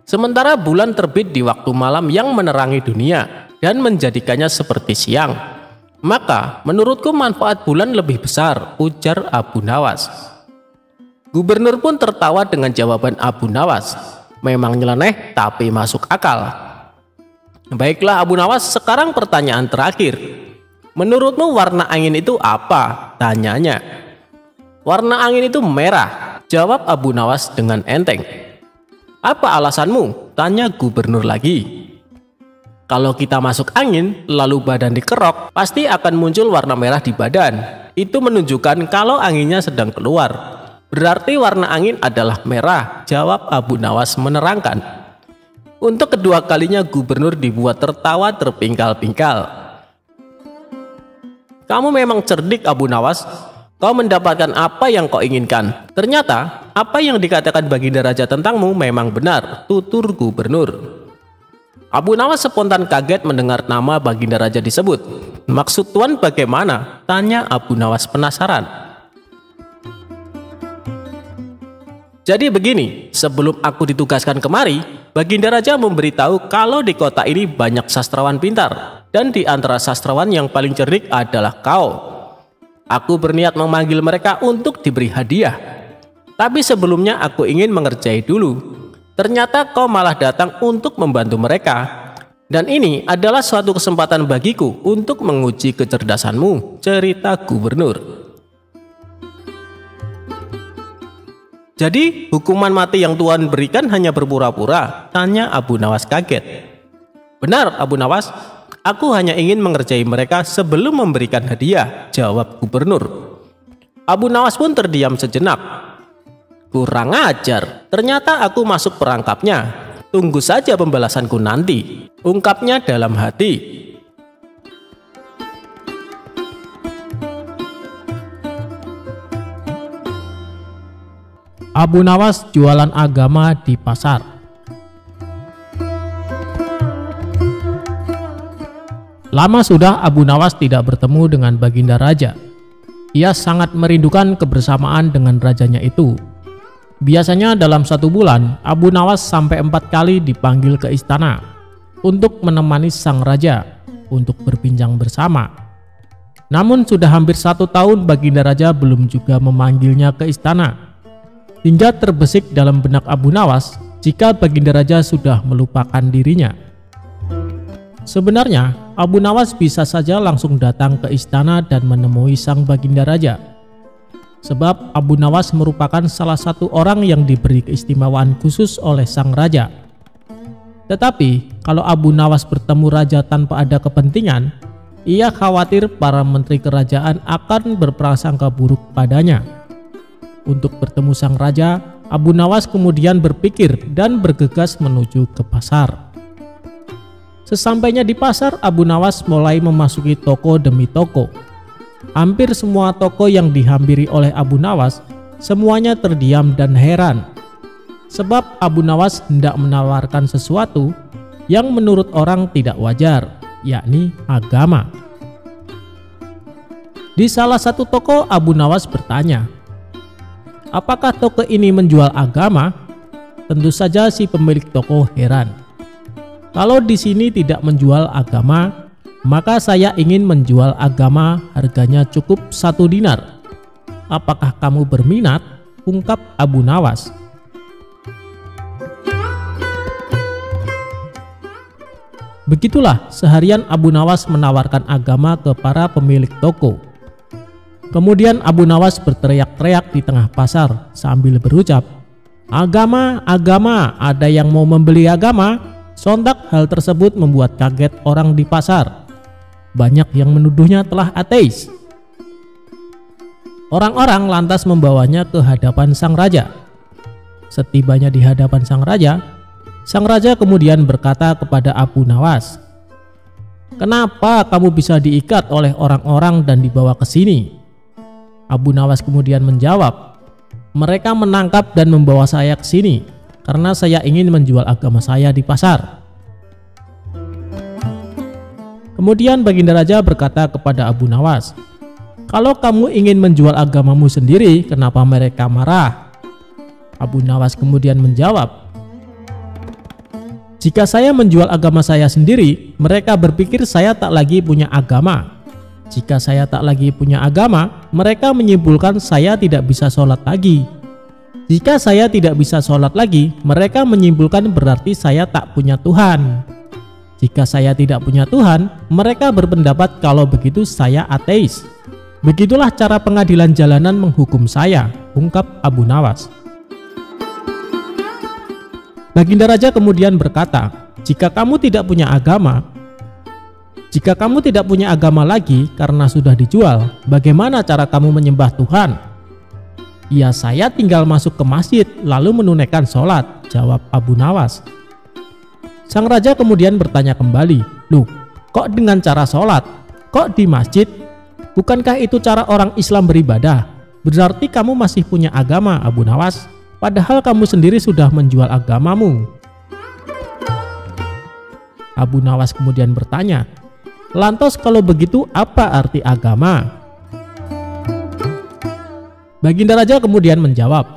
Speaker 1: Sementara bulan terbit di waktu malam yang menerangi dunia dan menjadikannya seperti siang. Maka menurutku manfaat bulan lebih besar," ujar Abu Nawas. Gubernur pun tertawa dengan jawaban Abu Nawas. Memang nyeleneh tapi masuk akal. "Baiklah Abu Nawas, sekarang pertanyaan terakhir. "Menurutmu warna angin itu apa?" tanyanya. "Warna angin itu merah," jawab Abu Nawas dengan enteng. "Apa alasanmu?" tanya gubernur lagi. "Kalau kita masuk angin lalu badan dikerok, pasti akan muncul warna merah di badan. Itu menunjukkan kalau anginnya sedang keluar. Berarti warna angin adalah merah," jawab Abu Nawas menerangkan. Untuk kedua kalinya gubernur dibuat tertawa terpingkal-pingkal. "Kamu memang cerdik, Abu Nawas. Kau mendapatkan apa yang kau inginkan. Ternyata apa yang dikatakan Baginda Raja tentangmu memang benar," tutur gubernur. Abu Nawas spontan kaget mendengar nama Baginda Raja disebut. "Maksud Tuan bagaimana?" tanya Abu Nawas penasaran. "Jadi begini, sebelum aku ditugaskan kemari, Baginda Raja memberitahu kalau di kota ini banyak sastrawan pintar, dan di antara sastrawan yang paling cerdik adalah kau. Aku berniat memanggil mereka untuk diberi hadiah. Tapi sebelumnya aku ingin mengerjai dulu. Ternyata kau malah datang untuk membantu mereka. Dan ini adalah suatu kesempatan bagiku untuk menguji kecerdasanmu," cerita gubernur. "Jadi hukuman mati yang Tuan berikan hanya berpura-pura?" tanya Abu Nawas kaget. "Benar, Abu Nawas. Aku hanya ingin mengerjai mereka sebelum memberikan hadiah," jawab gubernur. Abu Nawas pun terdiam sejenak. "Kurang ajar, ternyata aku masuk perangkapnya. Tunggu saja pembalasanku nanti," ungkapnya dalam hati.
Speaker 2: Abu Nawas jualan agama di pasar. Lama sudah Abu Nawas tidak bertemu dengan Baginda Raja. Ia sangat merindukan kebersamaan dengan rajanya itu. Biasanya dalam 1 bulan, Abu Nawas sampai 4 kali dipanggil ke istana untuk menemani sang raja untuk berbincang bersama. Namun sudah hampir 1 tahun Baginda Raja belum juga memanggilnya ke istana. Hingga terbesit dalam benak Abu Nawas jika Baginda Raja sudah melupakan dirinya. Sebenarnya, Abu Nawas bisa saja langsung datang ke istana dan menemui sang Baginda Raja. Sebab Abu Nawas merupakan salah satu orang yang diberi keistimewaan khusus oleh sang raja. Tetapi, kalau Abu Nawas bertemu raja tanpa ada kepentingan, ia khawatir para menteri kerajaan akan berprasangka buruk padanya. Untuk bertemu sang raja, Abu Nawas kemudian berpikir dan bergegas menuju ke pasar. Sesampainya di pasar, Abu Nawas mulai memasuki toko demi toko. Hampir semua toko yang dihampiri oleh Abu Nawas, semuanya terdiam dan heran. Sebab Abu Nawas hendak menawarkan sesuatu yang menurut orang tidak wajar, yakni agama. Di salah satu toko, Abu Nawas bertanya, "Apakah toko ini menjual agama?" Tentu saja si pemilik toko heran. "Kalau di sini tidak menjual agama, maka saya ingin menjual agama, harganya cukup 1 dinar. Apakah kamu berminat?" ungkap Abu Nawas. Begitulah seharian Abu Nawas menawarkan agama ke para pemilik toko. Kemudian Abu Nawas berteriak-teriak di tengah pasar sambil berucap, "Agama, agama, ada yang mau membeli agama?" Sontak hal tersebut membuat kaget orang di pasar. Banyak yang menuduhnya telah ateis. Orang-orang lantas membawanya ke hadapan sang raja. Setibanya di hadapan sang raja kemudian berkata kepada Abu Nawas, "Kenapa kamu bisa diikat oleh orang-orang dan dibawa ke sini?" Abu Nawas kemudian menjawab, "Mereka menangkap dan membawa saya ke sini karena saya ingin menjual agama saya di pasar." Kemudian Baginda Raja berkata kepada Abu Nawas, "Kalau kamu ingin menjual agamamu sendiri, kenapa mereka marah?" Abu Nawas kemudian menjawab, "Jika saya menjual agama saya sendiri, mereka berpikir saya tak lagi punya agama. Jika saya tak lagi punya agama, mereka menyimpulkan saya tidak bisa sholat lagi. Jika saya tidak bisa sholat lagi, mereka menyimpulkan berarti saya tak punya Tuhan. Jika saya tidak punya Tuhan, mereka berpendapat kalau begitu saya ateis. Begitulah cara pengadilan jalanan menghukum saya, ungkap Abu Nawas. Baginda Raja kemudian berkata, jika kamu tidak punya agama lagi karena sudah dijual, bagaimana cara kamu menyembah Tuhan? Ya, saya tinggal masuk ke masjid lalu menunaikan sholat, jawab Abu Nawas. Sang raja kemudian bertanya kembali, loh, kok dengan cara sholat? Kok di masjid? Bukankah itu cara orang Islam beribadah? Berarti kamu masih punya agama, Abu Nawas. Padahal kamu sendiri sudah menjual agamamu. Abu Nawas kemudian bertanya, lantas kalau begitu apa arti agama? Baginda Raja kemudian menjawab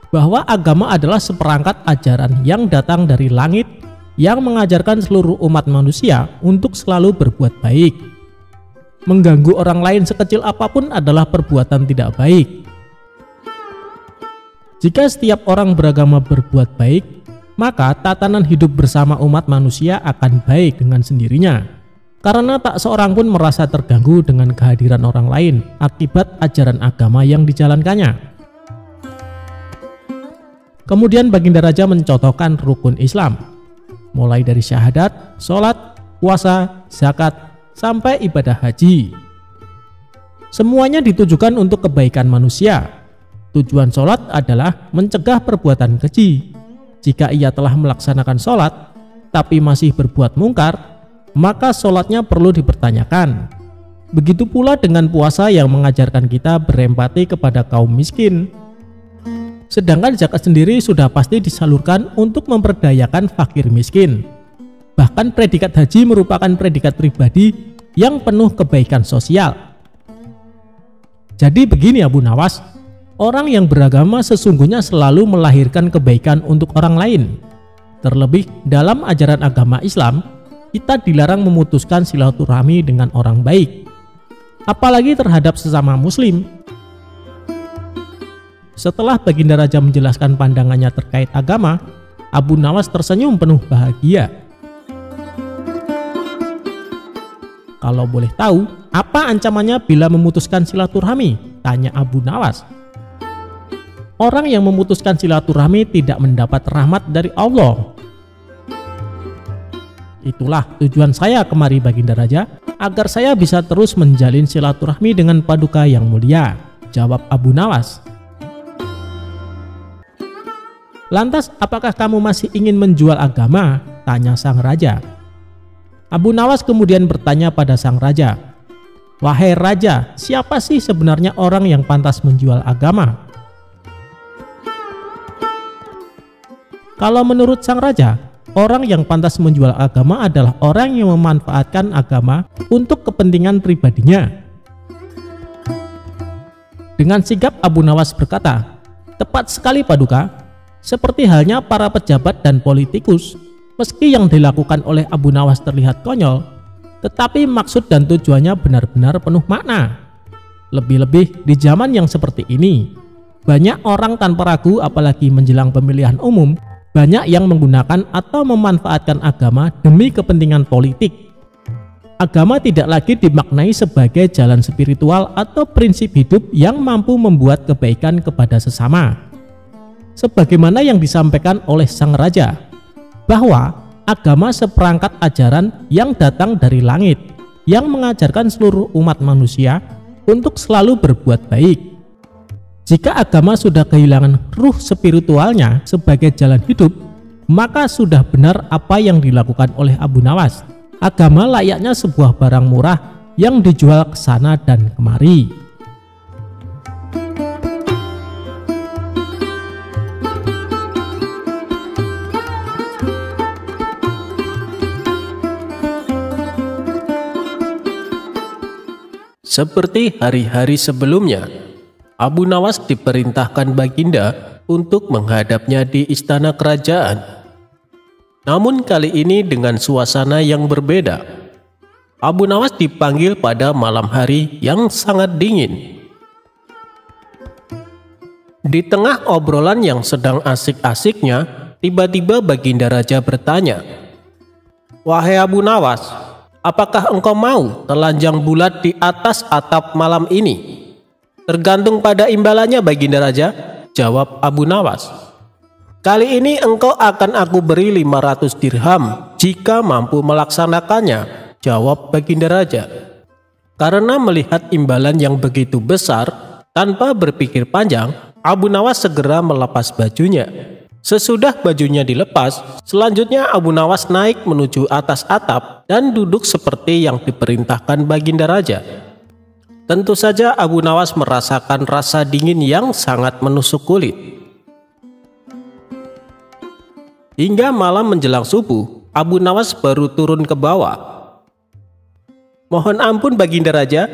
Speaker 2: bahwa agama adalah seperangkat ajaran yang datang dari langit yang mengajarkan seluruh umat manusia untuk selalu berbuat baik. Mengganggu orang lain sekecil apapun adalah perbuatan tidak baik. Jika setiap orang beragama berbuat baik, maka tatanan hidup bersama umat manusia akan baik dengan sendirinya. Karena tak seorang pun merasa terganggu dengan kehadiran orang lain akibat ajaran agama yang dijalankannya. Kemudian Baginda Raja mencontohkan rukun Islam, mulai dari syahadat, sholat, puasa, zakat, sampai ibadah haji. Semuanya ditujukan untuk kebaikan manusia. Tujuan sholat adalah mencegah perbuatan keji. Jika ia telah melaksanakan sholat, tapi masih berbuat mungkar, maka sholatnya perlu dipertanyakan. Begitu pula dengan puasa yang mengajarkan kita berempati kepada kaum miskin. Sedangkan zakat sendiri sudah pasti disalurkan untuk memperdayakan fakir miskin. Bahkan predikat haji merupakan predikat pribadi yang penuh kebaikan sosial. Jadi begini Abu Nawas, orang yang beragama sesungguhnya selalu melahirkan kebaikan untuk orang lain. Terlebih dalam ajaran agama Islam, kita dilarang memutuskan silaturahmi dengan orang baik, apalagi terhadap sesama muslim. Setelah Baginda Raja menjelaskan pandangannya terkait agama, Abu Nawas tersenyum penuh bahagia. Kalau boleh tahu, apa ancamannya bila memutuskan silaturahmi? Tanya Abu Nawas. Orang yang memutuskan silaturahmi tidak mendapat rahmat dari Allah. Itulah tujuan saya kemari Baginda Raja, agar saya bisa terus menjalin silaturahmi dengan paduka yang mulia, jawab Abu Nawas. Lantas apakah kamu masih ingin menjual agama? Tanya sang raja. Abu Nawas kemudian bertanya pada sang raja, wahai raja, siapa sih sebenarnya orang yang pantas menjual agama? Kalau menurut sang raja, orang yang pantas menjual agama adalah orang yang memanfaatkan agama untuk kepentingan pribadinya. Dengan sigap Abu Nawas berkata, tepat sekali paduka, seperti halnya para pejabat dan politikus. Meski yang dilakukan oleh Abu Nawas terlihat konyol, tetapi maksud dan tujuannya benar-benar penuh makna. Lebih-lebih di zaman yang seperti ini, banyak orang tanpa ragu apalagi menjelang pemilihan umum, banyak yang menggunakan atau memanfaatkan agama demi kepentingan politik. Agama tidak lagi dimaknai sebagai jalan spiritual atau prinsip hidup yang mampu membuat kebaikan kepada sesama. Sebagaimana yang disampaikan oleh sang raja, bahwa agama seperangkat ajaran yang datang dari langit, yang mengajarkan seluruh umat manusia untuk selalu berbuat baik. Jika agama sudah kehilangan ruh spiritualnya sebagai jalan hidup, maka sudah benar apa yang dilakukan oleh Abu Nawas. Agama layaknya sebuah barang murah yang dijual ke sana dan kemari.
Speaker 1: Seperti hari-hari sebelumnya, Abu Nawas diperintahkan Baginda untuk menghadapnya di istana kerajaan. Namun kali ini dengan suasana yang berbeda. Abu Nawas dipanggil pada malam hari yang sangat dingin. Di tengah obrolan yang sedang asik-asiknya, tiba-tiba Baginda Raja bertanya, "Wahai Abu Nawas, apakah engkau mau telanjang bulat di atas atap malam ini?" "Tergantung pada imbalannya, Baginda Raja," jawab Abu Nawas. "Kali ini engkau akan aku beri 500 dirham jika mampu melaksanakannya," jawab Baginda Raja. Karena melihat imbalan yang begitu besar, tanpa berpikir panjang, Abu Nawas segera melepas bajunya. Sesudah bajunya dilepas, selanjutnya Abu Nawas naik menuju atas atap dan duduk seperti yang diperintahkan Baginda Raja. Tentu saja Abu Nawas merasakan rasa dingin yang sangat menusuk kulit. Hingga malam menjelang subuh, Abu Nawas baru turun ke bawah. "Mohon ampun Baginda Raja,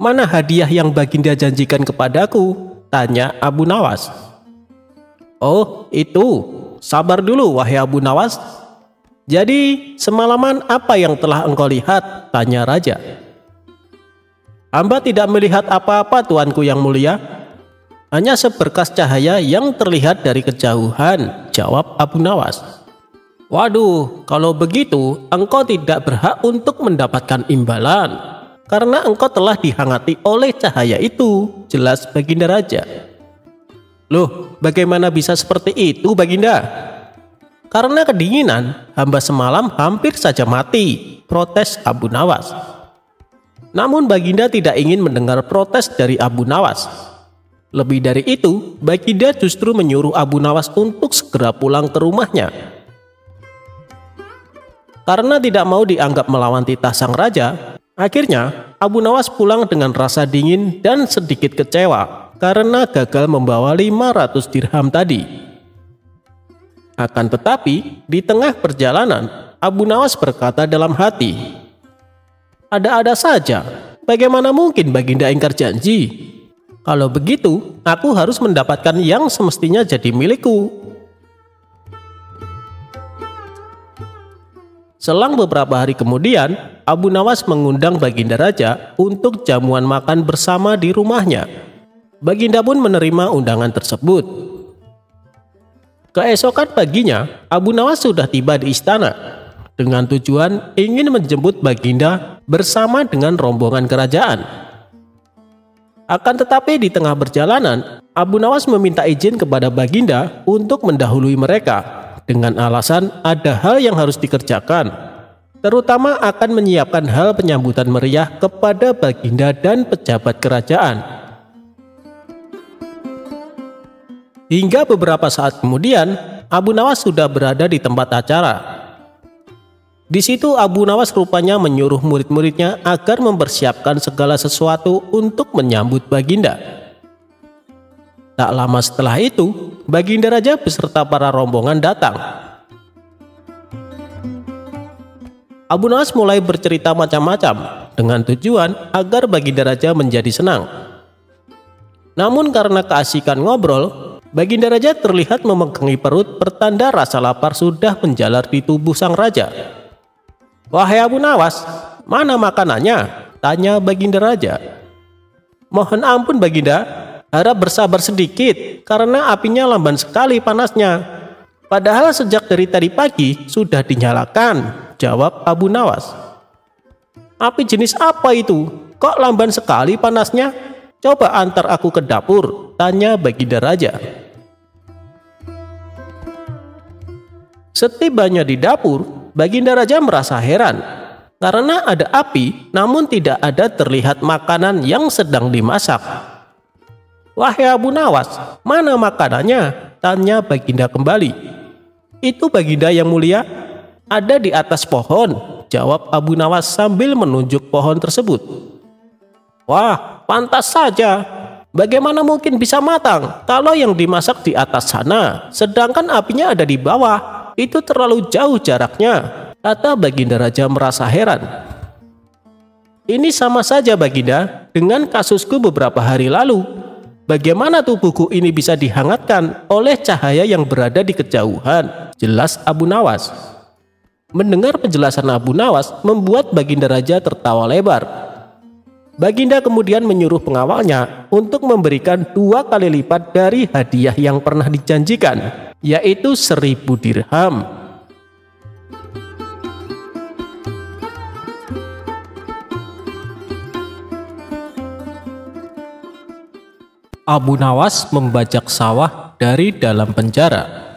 Speaker 1: mana hadiah yang Baginda janjikan kepadaku?" tanya Abu Nawas. "Oh itu, sabar dulu wahai Abu Nawas. Jadi semalaman apa yang telah engkau lihat?" tanya Raja. "Hamba tidak melihat apa-apa tuanku yang mulia. Hanya seberkas cahaya yang terlihat dari kejauhan," jawab Abu Nawas. "Waduh, kalau begitu engkau tidak berhak untuk mendapatkan imbalan, karena engkau telah dihangati oleh cahaya itu," jelas Baginda Raja. "Loh, bagaimana bisa seperti itu Baginda?" "Karena kedinginan, hamba semalam hampir saja mati," protes Abu Nawas. Namun Baginda tidak ingin mendengar protes dari Abu Nawas. Lebih dari itu, Baginda justru menyuruh Abu Nawas untuk segera pulang ke rumahnya. Karena tidak mau dianggap melawan titah sang raja, akhirnya Abu Nawas pulang dengan rasa dingin dan sedikit kecewa karena gagal membawa 500 dirham tadi. Akan tetapi, di tengah perjalanan, Abu Nawas berkata dalam hati, "Ada-ada saja, bagaimana mungkin Baginda ingkar janji? Kalau begitu, aku harus mendapatkan yang semestinya jadi milikku." Selang beberapa hari kemudian, Abu Nawas mengundang Baginda Raja untuk jamuan makan bersama di rumahnya. Baginda pun menerima undangan tersebut. Keesokan paginya, Abu Nawas sudah tiba di istana dengan tujuan ingin menjemput Baginda bersama dengan rombongan kerajaan. Akan tetapi di tengah perjalanan, Abu Nawas meminta izin kepada Baginda untuk mendahului mereka dengan alasan ada hal yang harus dikerjakan, terutama akan menyiapkan hal penyambutan meriah kepada Baginda dan pejabat kerajaan. Hingga beberapa saat kemudian, Abu Nawas sudah berada di tempat acara. Di situ Abu Nawas rupanya menyuruh murid-muridnya agar mempersiapkan segala sesuatu untuk menyambut Baginda. Tak lama setelah itu, Baginda Raja beserta para rombongan datang. Abu Nawas mulai bercerita macam-macam dengan tujuan agar Baginda Raja menjadi senang. Namun karena keasikan ngobrol, Baginda Raja terlihat memegangi perut pertanda rasa lapar sudah menjalar di tubuh sang raja. "Wahai Abu Nawas, mana makanannya?" tanya Baginda Raja. "Mohon ampun Baginda, harap bersabar sedikit karena apinya lamban sekali panasnya. Padahal sejak dari tadi pagi sudah dinyalakan," jawab Abu Nawas. "Api jenis apa itu? Kok lamban sekali panasnya? Coba antar aku ke dapur," tanya Baginda Raja. Setibanya di dapur, Baginda Raja merasa heran karena ada api namun tidak ada terlihat makanan yang sedang dimasak. "Wahai Abu Nawas, mana makanannya?" tanya Baginda kembali. "Itu Baginda yang mulia, ada di atas pohon," jawab Abu Nawas sambil menunjuk pohon tersebut. "Wah, pantas saja. Bagaimana mungkin bisa matang kalau yang dimasak di atas sana, sedangkan apinya ada di bawah? Itu terlalu jauh jaraknya," kata Baginda Raja merasa heran. "Ini sama saja Baginda dengan kasusku beberapa hari lalu. Bagaimana tubuhku ini bisa dihangatkan oleh cahaya yang berada di kejauhan?" jelas Abu Nawas. Mendengar penjelasan Abu Nawas membuat Baginda Raja tertawa lebar. Baginda kemudian menyuruh pengawalnya untuk memberikan 2 kali lipat dari hadiah yang pernah dijanjikan, yaitu 1000 dirham. Abu Nawas membajak sawah dari dalam penjara.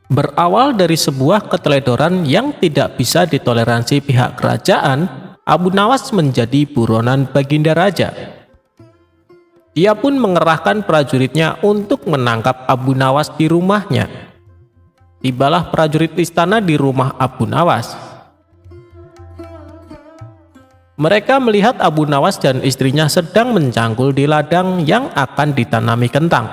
Speaker 1: Berawal dari sebuah keteledoran yang tidak bisa ditoleransi pihak kerajaan, Abu Nawas menjadi buronan Baginda Raja. Dia pun mengerahkan prajuritnya untuk menangkap Abu Nawas di rumahnya. Tibalah prajurit istana di rumah Abu Nawas. Mereka melihat Abu Nawas dan istrinya sedang mencangkul di ladang yang akan ditanami kentang.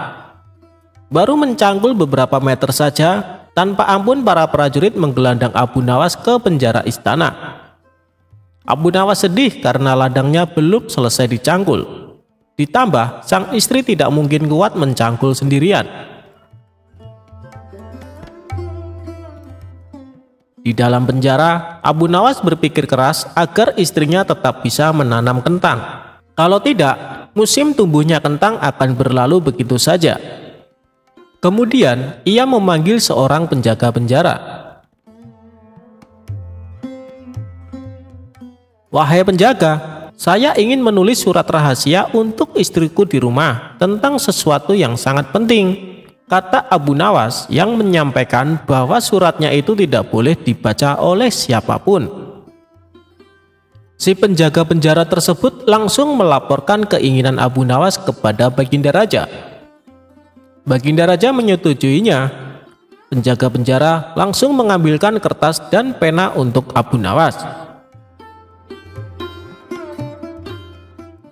Speaker 1: Baru mencangkul beberapa meter saja, tanpa ampun para prajurit menggelandang Abu Nawas ke penjara istana. Abu Nawas sedih karena ladangnya belum selesai dicangkul. Ditambah, sang istri tidak mungkin kuat mencangkul sendirian. Di dalam penjara, Abu Nawas berpikir keras agar istrinya tetap bisa menanam kentang. Kalau tidak, musim tumbuhnya kentang akan berlalu begitu saja. Kemudian, ia memanggil seorang penjaga penjara. "Wahai penjaga, saya ingin menulis surat rahasia untuk istriku di rumah tentang sesuatu yang sangat penting," kata Abu Nawas yang menyampaikan bahwa suratnya itu tidak boleh dibaca oleh siapapun. Si penjaga penjara tersebut langsung melaporkan keinginan Abu Nawas kepada Baginda Raja. Baginda Raja menyetujuinya. Penjaga penjara langsung mengambilkan kertas dan pena untuk Abu Nawas.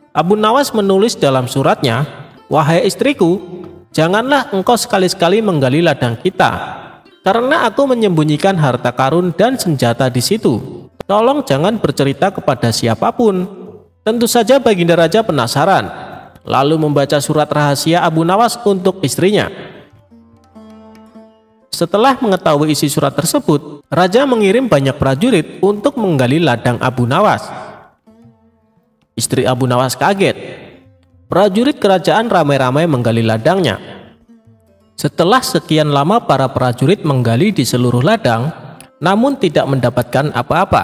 Speaker 1: Abu Nawas menulis dalam suratnya, "Wahai istriku, janganlah engkau sekali-sekali menggali ladang kita, karena aku menyembunyikan harta karun dan senjata di situ. Tolong jangan bercerita kepada siapapun." Tentu saja Baginda Raja penasaran, lalu membaca surat rahasia Abu Nawas untuk istrinya. Setelah mengetahui isi surat tersebut, Raja mengirim banyak prajurit untuk menggali ladang Abu Nawas. Istri Abu Nawas kaget. Prajurit kerajaan ramai-ramai menggali ladangnya. Setelah sekian lama para prajurit menggali di seluruh ladang, namun tidak mendapatkan apa-apa.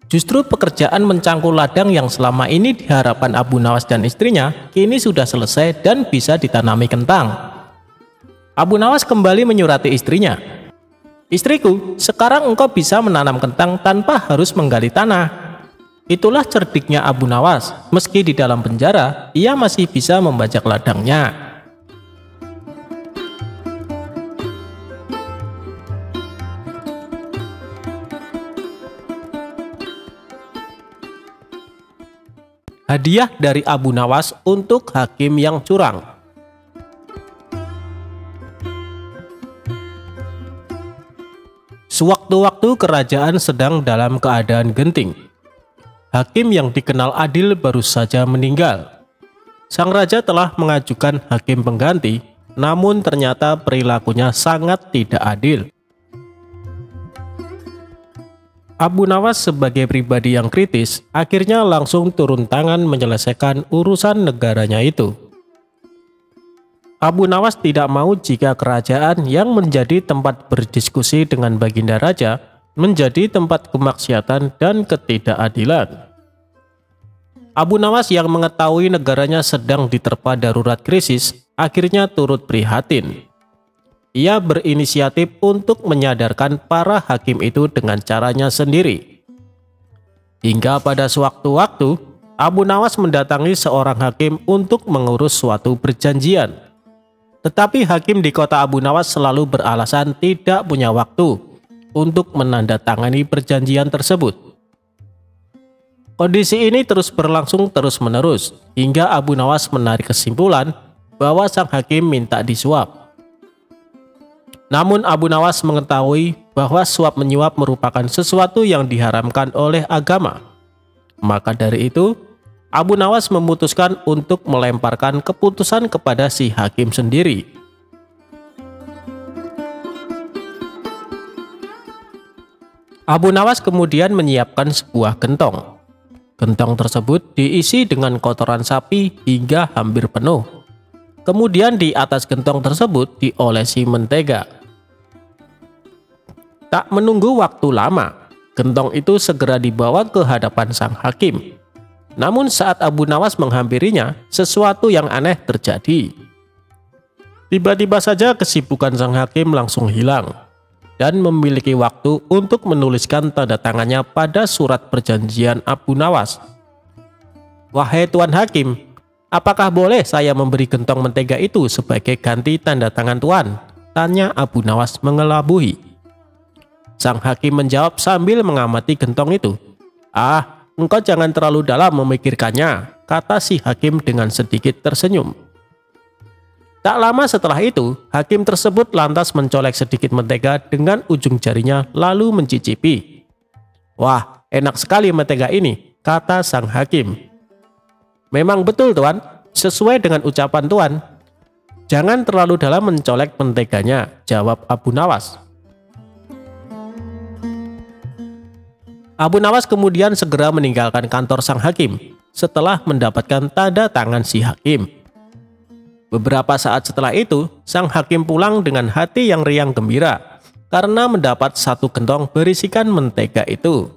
Speaker 1: Justru pekerjaan mencangkul ladang yang selama ini diharapkan Abu Nawas dan istrinya kini sudah selesai dan bisa ditanami kentang. Abu Nawas kembali menyurati istrinya. "Istriku, sekarang engkau bisa menanam kentang tanpa harus menggali tanah." Itulah cerdiknya Abu Nawas. Meski di dalam penjara, ia masih bisa membajak ladangnya. Hadiah dari Abu Nawas untuk hakim yang curang. Sewaktu-waktu kerajaan sedang dalam keadaan genting, hakim yang dikenal adil baru saja meninggal. Sang raja telah mengajukan hakim pengganti, namun ternyata perilakunya sangat tidak adil. Abu Nawas sebagai pribadi yang kritis akhirnya langsung turun tangan menyelesaikan urusan negaranya itu. Abu Nawas tidak mau jika kerajaan yang menjadi tempat berdiskusi dengan Baginda Raja menjadi tempat kemaksiatan dan ketidakadilan. Abu Nawas yang mengetahui negaranya sedang diterpa darurat krisis akhirnya turut prihatin. Ia berinisiatif untuk menyadarkan para hakim itu dengan caranya sendiri. Hingga pada sewaktu-waktu, Abu Nawas mendatangi seorang hakim untuk mengurus suatu perjanjian. Tetapi hakim di kota Abu Nawas selalu beralasan tidak punya waktu untuk menandatangani perjanjian tersebut. Kondisi ini terus berlangsung terus-menerus, hingga Abu Nawas menarik kesimpulan bahwa sang hakim minta disuap. Namun Abu Nawas mengetahui bahwa suap menyuap merupakan sesuatu yang diharamkan oleh agama. Maka dari itu, Abu Nawas memutuskan untuk melemparkan keputusan kepada si hakim sendiri. Abu Nawas kemudian menyiapkan sebuah gentong. Gentong tersebut diisi dengan kotoran sapi hingga hampir penuh. Kemudian di atas gentong tersebut diolesi mentega. Tak menunggu waktu lama, Gentong itu segera dibawa ke hadapan sang hakim. Namun saat Abu Nawas menghampirinya, sesuatu yang aneh terjadi. Tiba-tiba saja kesibukan sang hakim langsung hilang dan memiliki waktu untuk menuliskan tanda tangannya pada surat perjanjian Abu Nawas. "Wahai Tuan Hakim, apakah boleh saya memberi gentong mentega itu sebagai ganti tanda tangan Tuan?" tanya Abu Nawas mengelabui. Sang hakim menjawab sambil mengamati gentong itu. "Ah, engkau jangan terlalu dalam memikirkannya," kata si hakim dengan sedikit tersenyum. Tak lama setelah itu, hakim tersebut lantas mencolek sedikit mentega dengan ujung jarinya lalu mencicipi. "Wah, enak sekali mentega ini," kata sang hakim. "Memang betul Tuan, sesuai dengan ucapan Tuan." "Jangan terlalu dalam mencolek menteganya," jawab Abu Nawas. Abu Nawas kemudian segera meninggalkan kantor sang hakim setelah mendapatkan tanda tangan si hakim. Beberapa saat setelah itu, sang hakim pulang dengan hati yang riang gembira karena mendapat satu gentong berisikan mentega itu.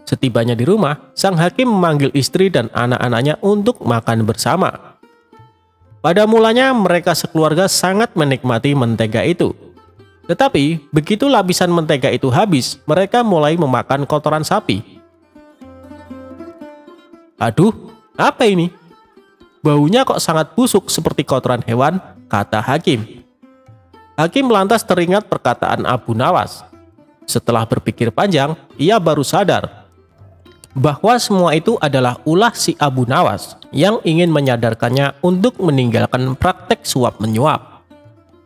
Speaker 1: Setibanya di rumah, sang hakim memanggil istri dan anak-anaknya untuk makan bersama. Pada mulanya mereka sekeluarga sangat menikmati mentega itu. Tetapi begitu lapisan mentega itu habis, mereka mulai memakan kotoran sapi. "Aduh, apa ini? Baunya kok sangat busuk seperti kotoran hewan," kata hakim. Hakim lantas teringat perkataan Abu Nawas. Setelah berpikir panjang, ia baru sadar bahwa semua itu adalah ulah si Abu Nawas yang ingin menyadarkannya untuk meninggalkan praktek suap menyuap.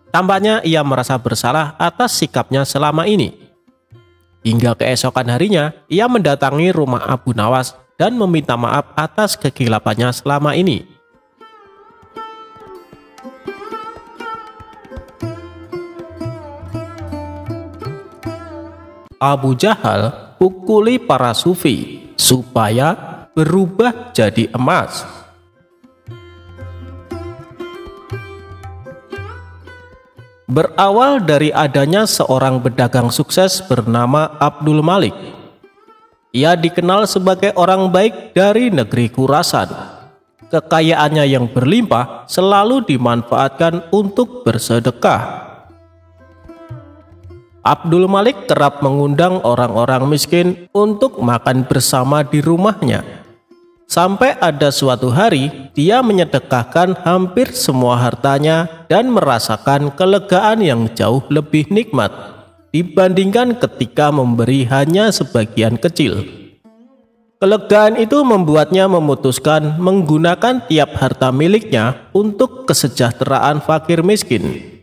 Speaker 1: Tampaknya ia merasa bersalah atas sikapnya selama ini. Hingga keesokan harinya, ia mendatangi rumah Abu Nawas dan meminta maaf atas kegilapannya selama ini. Abu Jahal pukuli para sufi supaya berubah jadi emas. Berawal dari adanya seorang pedagang sukses bernama Abdul Malik. Ia dikenal sebagai orang baik dari negeri Khurasan. Kekayaannya yang berlimpah selalu dimanfaatkan untuk bersedekah. Abdul Malik kerap mengundang orang-orang miskin untuk makan bersama di rumahnya. Sampai ada suatu hari, dia menyedekahkan hampir semua hartanya dan merasakan kelegaan yang jauh lebih nikmat dibandingkan ketika memberi hanya sebagian kecil. Kelegaan itu membuatnya memutuskan menggunakan tiap harta miliknya untuk kesejahteraan fakir miskin.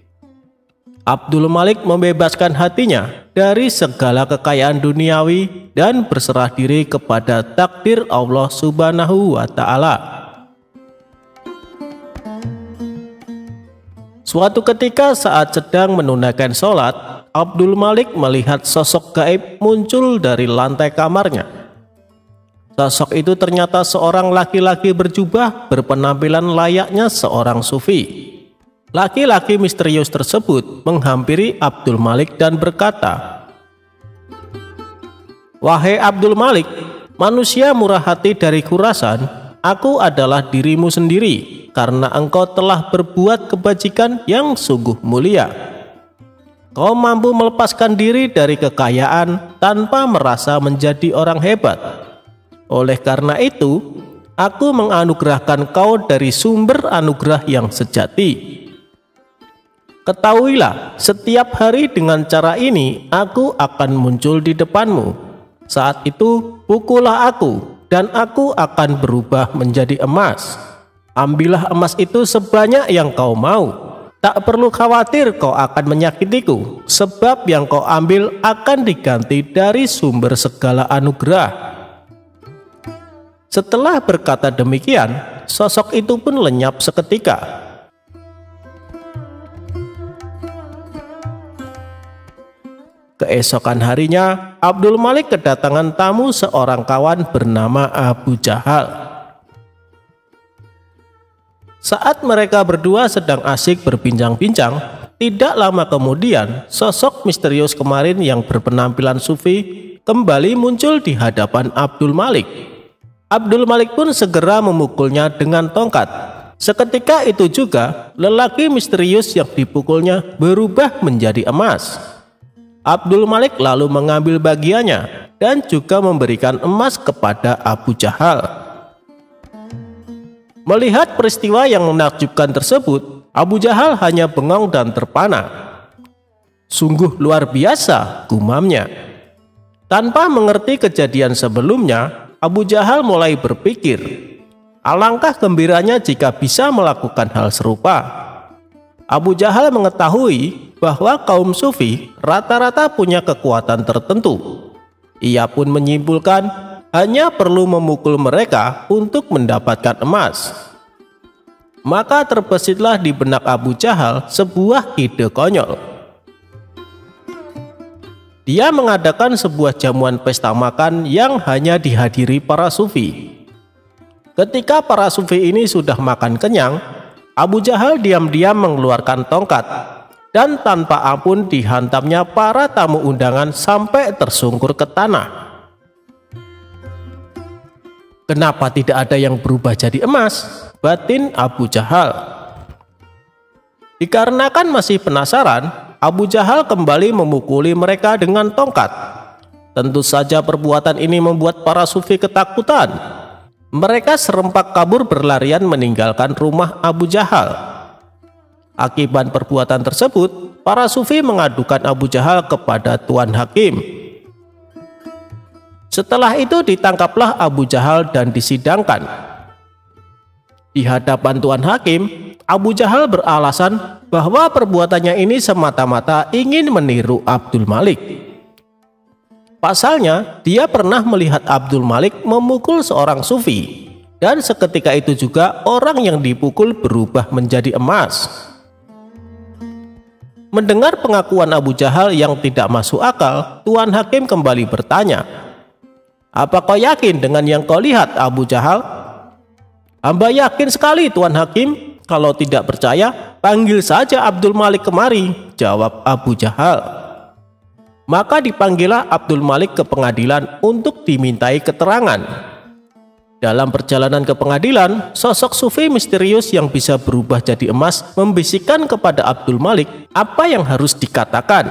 Speaker 1: Abdul Malik membebaskan hatinya dari segala kekayaan duniawi dan berserah diri kepada takdir Allah Subhanahu wa Ta'ala. Suatu ketika saat sedang menunaikan sholat, Abdul Malik melihat sosok gaib muncul dari lantai kamarnya. Sosok itu ternyata seorang laki-laki berjubah berpenampilan layaknya seorang sufi. Laki-laki misterius tersebut menghampiri Abdul Malik dan berkata, "Wahai Abdul Malik, manusia murah hati dari Khurasan, aku adalah dirimu sendiri karena engkau telah berbuat kebajikan yang sungguh mulia. Kau mampu melepaskan diri dari kekayaan tanpa merasa menjadi orang hebat. Oleh karena itu, aku menganugerahkan kau dari sumber anugerah yang sejati. Ketahuilah, setiap hari dengan cara ini aku akan muncul di depanmu. Saat itu pukullah aku dan aku akan berubah menjadi emas. Ambillah emas itu sebanyak yang kau mau. Tak perlu khawatir kau akan menyakitiku, sebab yang kau ambil akan diganti dari sumber segala anugerah." Setelah berkata demikian, sosok itu pun lenyap seketika. Keesokan harinya, Abdul Malik kedatangan tamu seorang kawan bernama Abu Jahal. Saat mereka berdua sedang asik berbincang-bincang, tidak lama kemudian sosok misterius kemarin yang berpenampilan sufi kembali muncul di hadapan Abdul Malik. Abdul Malik pun segera memukulnya dengan tongkat. Seketika itu juga lelaki misterius yang dipukulnya berubah menjadi emas. Abdul Malik lalu mengambil bagiannya dan juga memberikan emas kepada Abu Jahal. Melihat peristiwa yang menakjubkan tersebut, Abu Jahal hanya bengong dan terpana. Sungguh luar biasa, gumamnya. Tanpa mengerti kejadian sebelumnya, Abu Jahal mulai berpikir, alangkah gembiranya jika bisa melakukan hal serupa. Abu Jahal mengetahui bahwa kaum sufi rata-rata punya kekuatan tertentu. Ia pun menyimpulkan hanya perlu memukul mereka untuk mendapatkan emas. Maka terbesitlah di benak Abu Jahal sebuah ide konyol. Dia mengadakan sebuah jamuan pesta makan yang hanya dihadiri para sufi. Ketika para sufi ini sudah makan kenyang, Abu Jahal diam-diam mengeluarkan tongkat dan tanpa ampun dihantamnya para tamu undangan sampai tersungkur ke tanah. Kenapa tidak ada yang berubah jadi emas? Batin Abu Jahal. Dikarenakan masih penasaran, Abu Jahal kembali memukuli mereka dengan tongkat. Tentu saja perbuatan ini membuat para sufi ketakutan. Mereka serempak kabur berlarian meninggalkan rumah Abu Jahal. Akibat perbuatan tersebut, para sufi mengadukan Abu Jahal kepada Tuan Hakim. Setelah itu ditangkaplah Abu Jahal dan disidangkan. Di hadapan Tuan Hakim, Abu Jahal beralasan bahwa perbuatannya ini semata-mata ingin meniru Abdul Malik. Pasalnya, dia pernah melihat Abdul Malik memukul seorang sufi, dan seketika itu juga orang yang dipukul berubah menjadi emas. Mendengar pengakuan Abu Jahal yang tidak masuk akal, Tuan Hakim kembali bertanya, "Apa kau yakin dengan yang kau lihat, Abu Jahal?" "Hamba yakin sekali, Tuan Hakim. Kalau tidak percaya, panggil saja Abdul Malik kemari," jawab Abu Jahal. Maka dipanggillah Abdul Malik ke pengadilan untuk dimintai keterangan. Dalam perjalanan ke pengadilan, sosok sufi misterius yang bisa berubah jadi emas membisikkan kepada Abdul Malik apa yang harus dikatakan.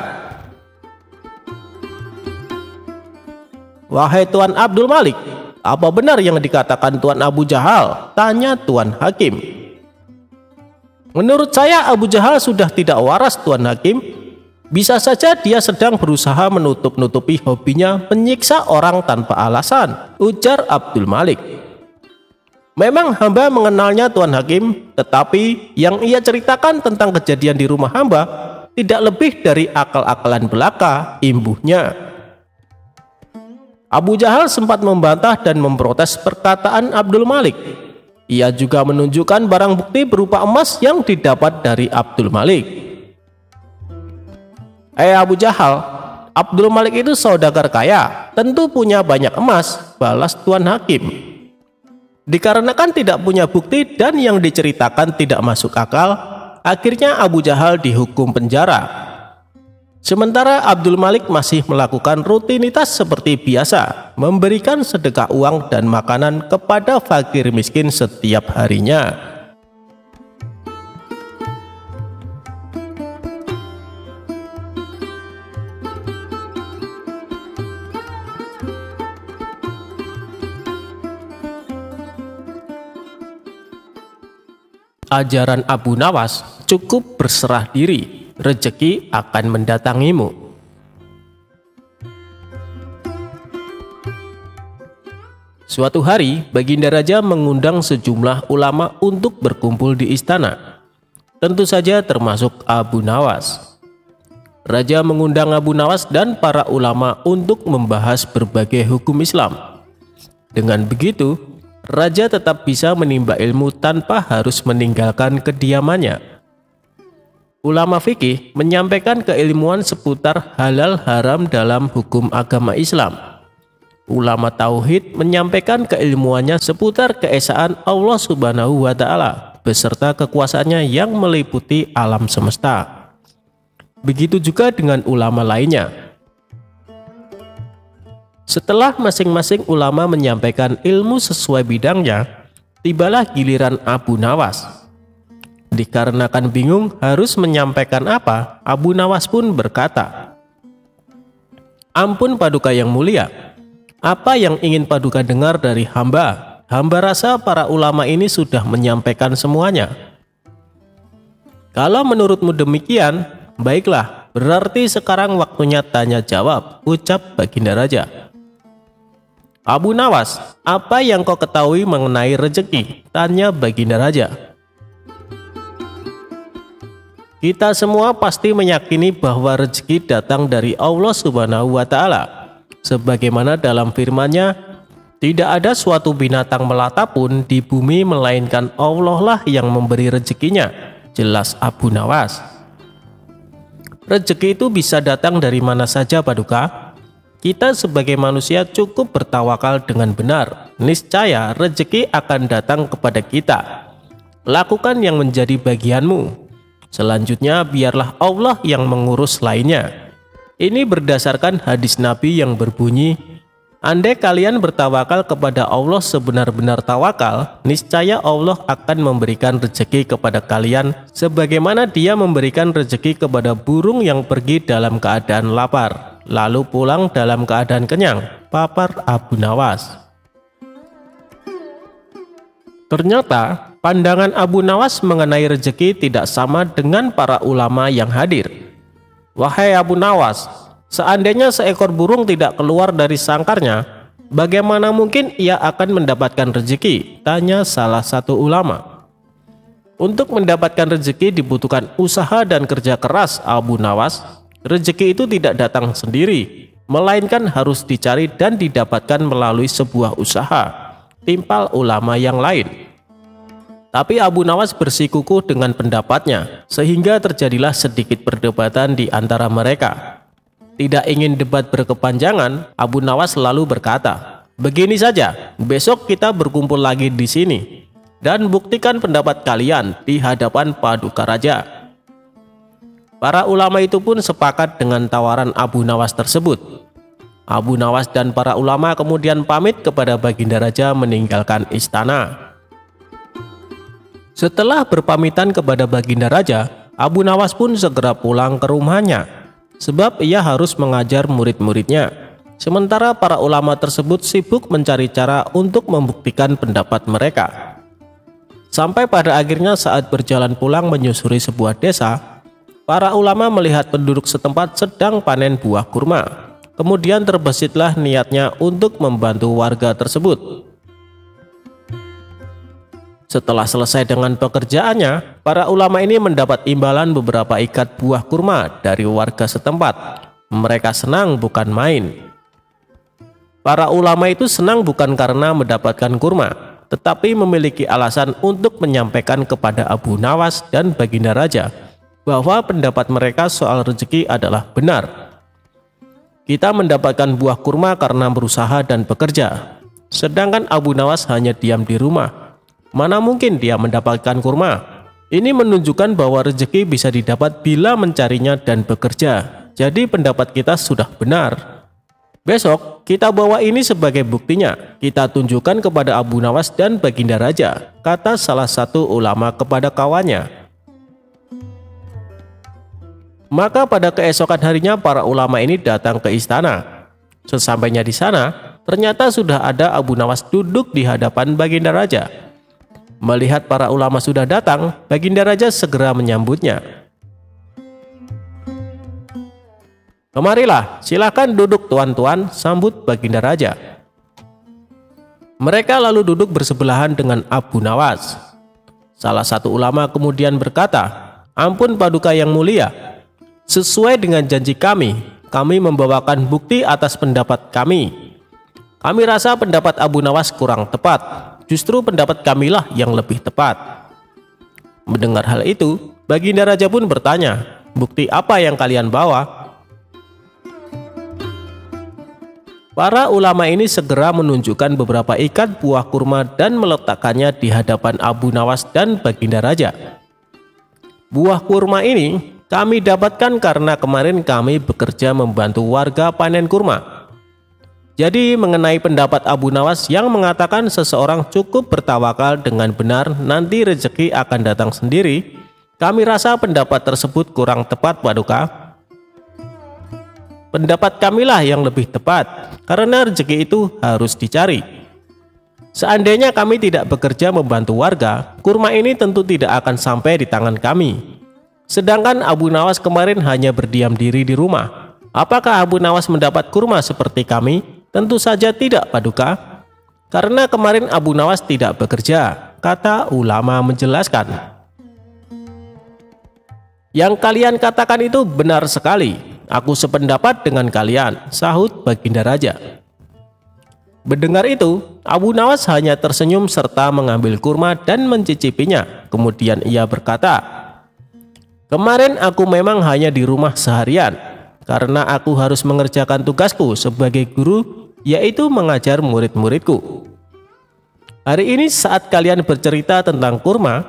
Speaker 1: "Wahai Tuan Abdul Malik, apa benar yang dikatakan Tuan Abu Jahal?" tanya Tuan Hakim. "Menurut saya Abu Jahal sudah tidak waras, Tuan Hakim. Bisa saja dia sedang berusaha menutup-nutupi hobinya menyiksa orang tanpa alasan," ujar Abdul Malik. "Memang hamba mengenalnya, Tuan Hakim, tetapi yang ia ceritakan tentang kejadian di rumah hamba tidak lebih dari akal-akalan belaka," imbuhnya. Abu Jahal sempat membantah dan memprotes perkataan Abdul Malik. Ia juga menunjukkan barang bukti berupa emas yang didapat dari Abdul Malik. Abu Jahal, Abdul Malik itu saudagar kaya, tentu punya banyak emas," balas Tuan Hakim. Dikarenakan tidak punya bukti dan yang diceritakan tidak masuk akal, akhirnya Abu Jahal dihukum penjara. Sementara Abdul Malik masih melakukan rutinitas seperti biasa, memberikan sedekah uang dan makanan kepada fakir miskin setiap harinya. Ajaran Abu Nawas cukup berserah diri. Rezeki akan mendatangimu. Suatu hari, Baginda Raja mengundang sejumlah ulama untuk berkumpul di istana. Tentu saja termasuk Abu Nawas. Raja mengundang Abu Nawas dan para ulama untuk membahas berbagai hukum Islam. Dengan begitu, Raja tetap bisa menimba ilmu tanpa harus meninggalkan kediamannya. Ulama fikih menyampaikan keilmuan seputar halal haram dalam hukum agama Islam. Ulama tauhid menyampaikan keilmuannya seputar keesaan Allah Subhanahu wa Ta'ala beserta kekuasaannya yang meliputi alam semesta. Begitu juga dengan ulama lainnya. Setelah masing-masing ulama menyampaikan ilmu sesuai bidangnya, tibalah giliran Abu Nawas. Dikarenakan bingung harus menyampaikan apa, Abu Nawas pun berkata, "Ampun Paduka yang mulia, apa yang ingin Paduka dengar dari hamba? Hamba rasa para ulama ini sudah menyampaikan semuanya." "Kalau menurutmu demikian, baiklah, berarti sekarang waktunya tanya jawab," ucap Baginda Raja. "Abu Nawas, apa yang kau ketahui mengenai rezeki?" tanya Baginda Raja. "Kita semua pasti meyakini bahwa rezeki datang dari Allah Subhanahu wa Ta'ala. Sebagaimana dalam firman-Nya, tidak ada suatu binatang melata pun di bumi melainkan Allah lah yang memberi rezekinya," jelas Abu Nawas. "Rezeki itu bisa datang dari mana saja Paduka. Kita sebagai manusia cukup bertawakal dengan benar. Niscaya rezeki akan datang kepada kita. Lakukan yang menjadi bagianmu. Selanjutnya biarlah Allah yang mengurus lainnya." Ini berdasarkan hadis Nabi yang berbunyi, "Andai kalian bertawakal kepada Allah sebenar-benar tawakal, niscaya Allah akan memberikan rezeki kepada kalian sebagaimana Dia memberikan rezeki kepada burung yang pergi dalam keadaan lapar, lalu pulang dalam keadaan kenyang," papar Abu Nawas. Ternyata pandangan Abu Nawas mengenai rezeki tidak sama dengan para ulama yang hadir. "Wahai Abu Nawas, seandainya seekor burung tidak keluar dari sangkarnya, bagaimana mungkin ia akan mendapatkan rezeki?" tanya salah satu ulama. "Untuk mendapatkan rezeki dibutuhkan usaha dan kerja keras Abu Nawas. Rezeki itu tidak datang sendiri, melainkan harus dicari dan didapatkan melalui sebuah usaha," timpal ulama yang lain. Tapi Abu Nawas bersikukuh dengan pendapatnya, sehingga terjadilah sedikit perdebatan di antara mereka. Tidak ingin debat berkepanjangan, Abu Nawas lalu berkata, "Begini saja, besok kita berkumpul lagi di sini dan buktikan pendapat kalian di hadapan Paduka Raja." Para ulama itu pun sepakat dengan tawaran Abu Nawas tersebut. Abu Nawas dan para ulama kemudian pamit kepada Baginda Raja meninggalkan istana. Setelah berpamitan kepada Baginda Raja, Abu Nawas pun segera pulang ke rumahnya, sebab ia harus mengajar murid-muridnya. Sementara para ulama tersebut sibuk mencari cara untuk membuktikan pendapat mereka. Sampai pada akhirnya saat berjalan pulang menyusuri sebuah desa, para ulama melihat penduduk setempat sedang panen buah kurma. Kemudian terbesitlah niatnya untuk membantu warga tersebut. Setelah selesai dengan pekerjaannya, para ulama ini mendapat imbalan beberapa ikat buah kurma dari warga setempat. Mereka senang bukan main. Para ulama itu senang bukan karena mendapatkan kurma, tetapi memiliki alasan untuk menyampaikan kepada Abu Nawas dan Baginda Raja bahwa pendapat mereka soal rezeki adalah benar. "Kita mendapatkan buah kurma karena berusaha dan bekerja, sedangkan Abu Nawas hanya diam di rumah. Mana mungkin dia mendapatkan kurma? Ini menunjukkan bahwa rezeki bisa didapat bila mencarinya dan bekerja. Jadi pendapat kita sudah benar. Besok kita bawa ini sebagai buktinya. Kita tunjukkan kepada Abu Nawas dan Baginda Raja," kata salah satu ulama kepada kawannya. Maka pada keesokan harinya para ulama ini datang ke istana. Sesampainya di sana, ternyata sudah ada Abu Nawas duduk di hadapan Baginda Raja. Melihat para ulama sudah datang, Baginda Raja segera menyambutnya. "Kemarilah, silakan duduk tuan-tuan," sambut Baginda Raja. Mereka lalu duduk bersebelahan dengan Abu Nawas. Salah satu ulama kemudian berkata, "Ampun Paduka yang mulia, sesuai dengan janji kami membawakan bukti atas pendapat kami. Kami rasa pendapat Abu Nawas kurang tepat. Justru pendapat kamilah yang lebih tepat." Mendengar hal itu, Baginda Raja pun bertanya, "Bukti apa yang kalian bawa?" Para ulama ini segera menunjukkan beberapa ikat buah kurma dan meletakkannya di hadapan Abu Nawas dan Baginda Raja. Buah kurma ini kami dapatkan karena kemarin kami bekerja membantu warga panen kurma. Jadi mengenai pendapat Abu Nawas yang mengatakan seseorang cukup bertawakal dengan benar nanti rezeki akan datang sendiri, kami rasa pendapat tersebut kurang tepat, Paduka. Pendapat kamilah yang lebih tepat, karena rezeki itu harus dicari. Seandainya kami tidak bekerja membantu warga, kurma ini tentu tidak akan sampai di tangan kami. Sedangkan Abu Nawas kemarin hanya berdiam diri di rumah. Apakah Abu Nawas mendapat kurma seperti kami? Tentu saja tidak, Paduka. Karena kemarin Abu Nawas tidak bekerja, kata ulama menjelaskan. Yang kalian katakan itu benar sekali. Aku sependapat dengan kalian, sahut Baginda Raja. Mendengar itu, Abu Nawas hanya tersenyum serta mengambil kurma dan mencicipinya. Kemudian ia berkata, kemarin aku memang hanya di rumah seharian, karena aku harus mengerjakan tugasku sebagai guru, yaitu mengajar murid-muridku. Hari ini saat kalian bercerita tentang kurma,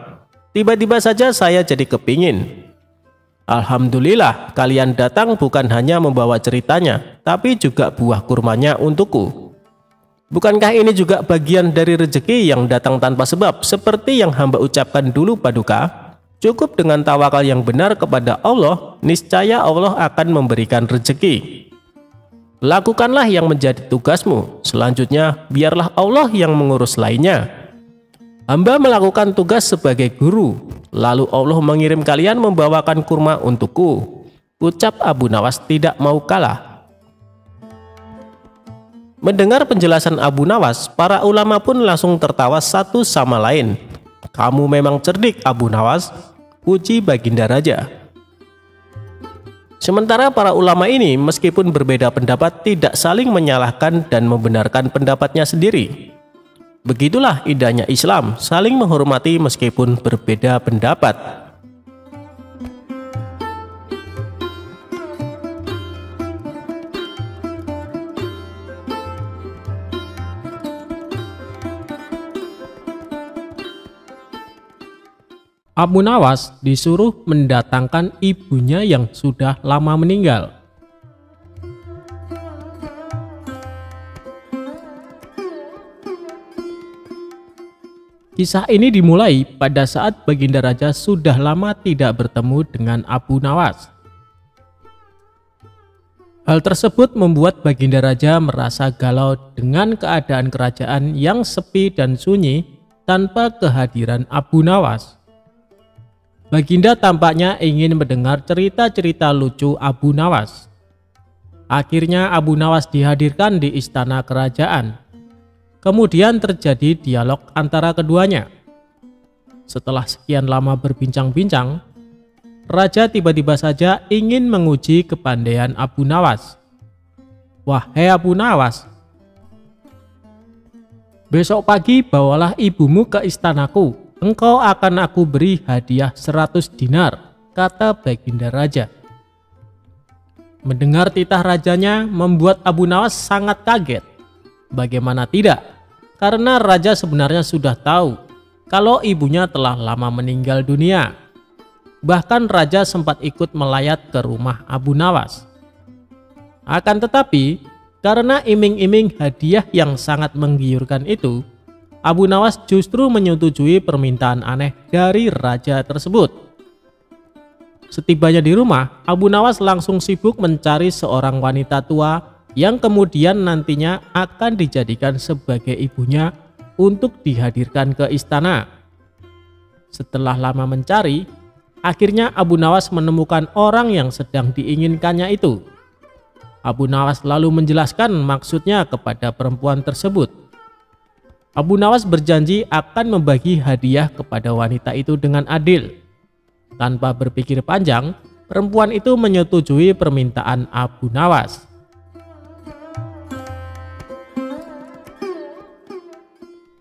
Speaker 1: tiba-tiba saja saya jadi kepingin. Alhamdulillah kalian datang bukan hanya membawa ceritanya, tapi juga buah kurmanya untukku. Bukankah ini juga bagian dari rezeki yang datang tanpa sebab, seperti yang hamba ucapkan dulu, Paduka? Cukup dengan tawakal yang benar kepada Allah, niscaya Allah akan memberikan rezeki. Lakukanlah yang menjadi tugasmu, selanjutnya biarlah Allah yang mengurus lainnya. Hamba melakukan tugas sebagai guru, lalu Allah mengirim kalian membawakan kurma untukku, ucap Abu Nawas tidak mau kalah. Mendengar penjelasan Abu Nawas, para ulama pun langsung tertawa satu sama lain. Kamu memang cerdik, Abu Nawas, puji Baginda Raja. Sementara para ulama ini meskipun berbeda pendapat tidak saling menyalahkan dan membenarkan pendapatnya sendiri. Begitulah indahnya Islam, saling menghormati meskipun berbeda pendapat.
Speaker 2: Abu Nawas disuruh mendatangkan ibunya yang sudah lama meninggal. Kisah ini dimulai pada saat Baginda Raja sudah lama tidak bertemu dengan Abu Nawas. Hal tersebut membuat Baginda Raja merasa galau dengan keadaan kerajaan yang sepi dan sunyi tanpa kehadiran Abu Nawas. Baginda tampaknya ingin mendengar cerita-cerita lucu Abu Nawas. Akhirnya Abu Nawas dihadirkan di istana kerajaan. Kemudian terjadi dialog antara keduanya. Setelah sekian lama berbincang-bincang, Raja tiba-tiba saja ingin menguji kepandaian Abu Nawas. Wahai Abu Nawas, besok pagi bawalah ibumu ke istanaku. Engkau akan aku beri hadiah 100 dinar, kata Baginda Raja. Mendengar titah rajanya membuat Abu Nawas sangat kaget. Bagaimana tidak? Karena raja sebenarnya sudah tahu kalau ibunya telah lama meninggal dunia. Bahkan raja sempat ikut melayat ke rumah Abu Nawas. Akan tetapi, karena iming-iming hadiah yang sangat menggiurkan itu, Abu Nawas justru menyetujui permintaan aneh dari raja tersebut. Setibanya di rumah, Abu Nawas langsung sibuk mencari seorang wanita tua yang kemudian nantinya akan dijadikan sebagai ibunya untuk dihadirkan ke istana. Setelah lama mencari, akhirnya Abu Nawas menemukan orang yang sedang diinginkannya itu. Abu Nawas lalu menjelaskan maksudnya kepada perempuan tersebut. Abu Nawas berjanji akan membagi hadiah kepada wanita itu dengan adil. Tanpa berpikir panjang, perempuan itu menyetujui permintaan Abu Nawas.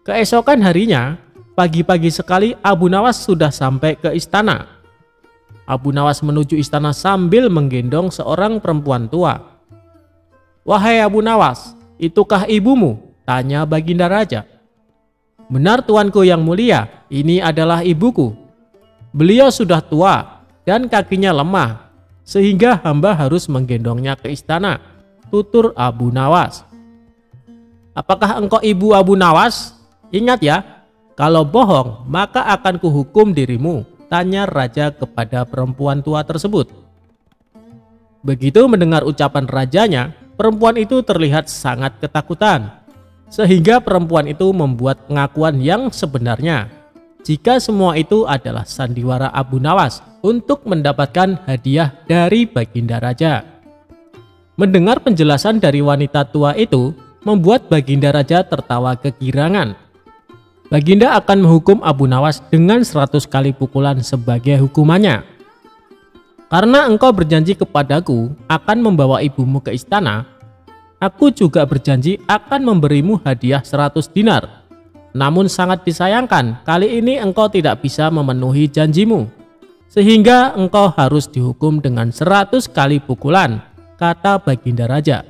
Speaker 2: Keesokan harinya, pagi-pagi sekali Abu Nawas sudah sampai ke istana. Abu Nawas menuju istana sambil menggendong seorang perempuan tua. Wahai Abu Nawas, itukah ibumu? Tanya Baginda Raja. Benar tuanku yang mulia, ini adalah ibuku. Beliau sudah tua, dan kakinya lemah, sehingga hamba harus menggendongnya ke istana, tutur Abu Nawas. Apakah engkau ibu Abu Nawas? Ingat ya, kalau bohong maka akan kuhukum dirimu, tanya raja kepada perempuan tua tersebut. Begitu mendengar ucapan rajanya, perempuan itu terlihat sangat ketakutan, sehingga perempuan itu membuat pengakuan yang sebenarnya, jika semua itu adalah sandiwara Abu Nawas untuk mendapatkan hadiah dari Baginda Raja. Mendengar penjelasan dari wanita tua itu, membuat Baginda Raja tertawa kegirangan. Baginda akan menghukum Abu Nawas dengan 100 kali pukulan sebagai hukumannya. Karena engkau berjanji kepadaku akan membawa ibumu ke istana, aku juga berjanji akan memberimu hadiah 100 dinar. Namun sangat disayangkan, kali ini engkau tidak bisa memenuhi janjimu, sehingga engkau harus dihukum dengan 100 kali pukulan, kata Baginda Raja.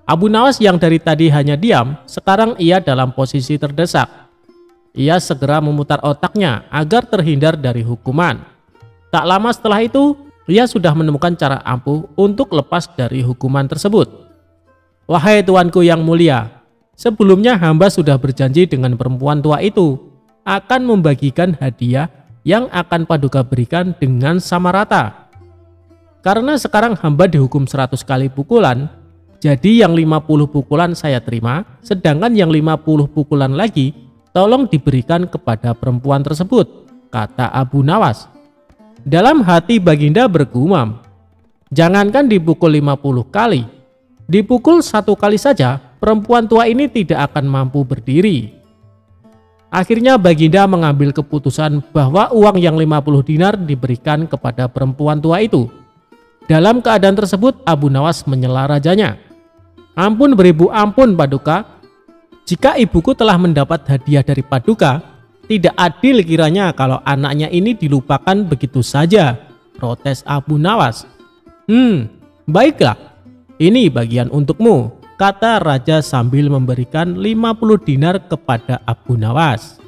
Speaker 2: Abu Nawas yang dari tadi hanya diam, sekarang ia dalam posisi terdesak. Ia segera memutar otaknya agar terhindar dari hukuman. Tak lama setelah itu, ia sudah menemukan cara ampuh untuk lepas dari hukuman tersebut. Wahai tuanku yang mulia, sebelumnya hamba sudah berjanji dengan perempuan tua itu akan membagikan hadiah yang akan Paduka berikan dengan sama rata. Karena sekarang hamba dihukum 100 kali pukulan, jadi yang 50 pukulan saya terima, sedangkan yang 50 pukulan lagi tolong diberikan kepada perempuan tersebut, kata Abu Nawas. Dalam hati Baginda bergumam, jangankan dipukul 50 kali, dipukul 1 kali saja perempuan tua ini tidak akan mampu berdiri. Akhirnya Baginda mengambil keputusan bahwa uang yang 50 dinar diberikan kepada perempuan tua itu. Dalam keadaan tersebut Abu Nawas menyela rajanya. Ampun beribu ampun Paduka, jika ibuku telah mendapat hadiah dari Paduka, tidak adil kiranya kalau anaknya ini dilupakan begitu saja, protes Abu Nawas. Baiklah, ini bagian untukmu, kata raja sambil memberikan 50 dinar kepada Abu Nawas.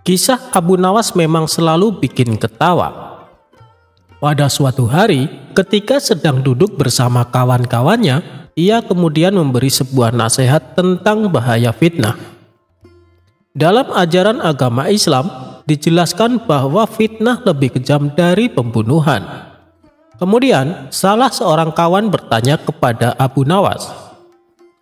Speaker 1: Kisah Abu Nawas memang selalu bikin ketawa. Pada suatu hari, ketika sedang duduk bersama kawan-kawannya, ia kemudian memberi sebuah nasihat tentang bahaya fitnah. Dalam ajaran agama Islam, dijelaskan bahwa fitnah lebih kejam dari pembunuhan. Kemudian, salah seorang kawan bertanya kepada Abu Nawas,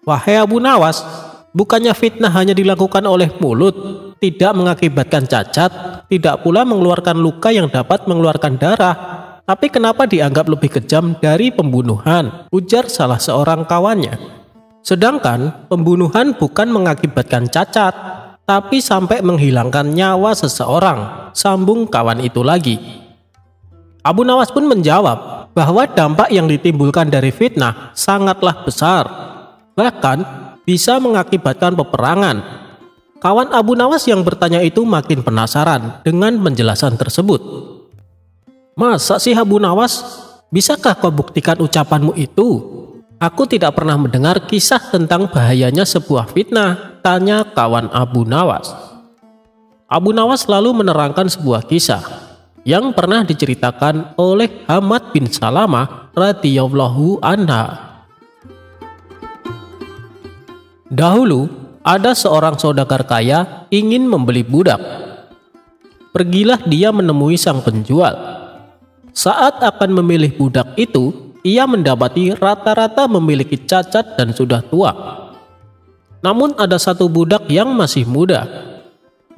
Speaker 1: "Wahai Abu Nawas, bukannya fitnah hanya dilakukan oleh mulut, tidak mengakibatkan cacat, tidak pula mengeluarkan luka yang dapat mengeluarkan darah, tapi kenapa dianggap lebih kejam dari pembunuhan?" ujar salah seorang kawannya. Sedangkan pembunuhan bukan mengakibatkan cacat, tapi sampai menghilangkan nyawa seseorang, sambung kawan itu lagi. Abu Nawas pun menjawab bahwa dampak yang ditimbulkan dari fitnah sangatlah besar, bahkan bisa mengakibatkan peperangan. Kawan Abu Nawas yang bertanya itu makin penasaran dengan penjelasan tersebut. "Masa sih Abu Nawas? Bisakah kau buktikan ucapanmu itu? Aku tidak pernah mendengar kisah tentang bahayanya sebuah fitnah," tanya kawan Abu Nawas. Abu Nawas lalu menerangkan sebuah kisah yang pernah diceritakan oleh Hamad bin Salamah radhiyallahu anha. Dahulu ada seorang saudagar kaya ingin membeli budak. Pergilah dia menemui sang penjual. Saat akan memilih budak itu, ia mendapati rata-rata memiliki cacat dan sudah tua. Namun ada satu budak yang masih muda,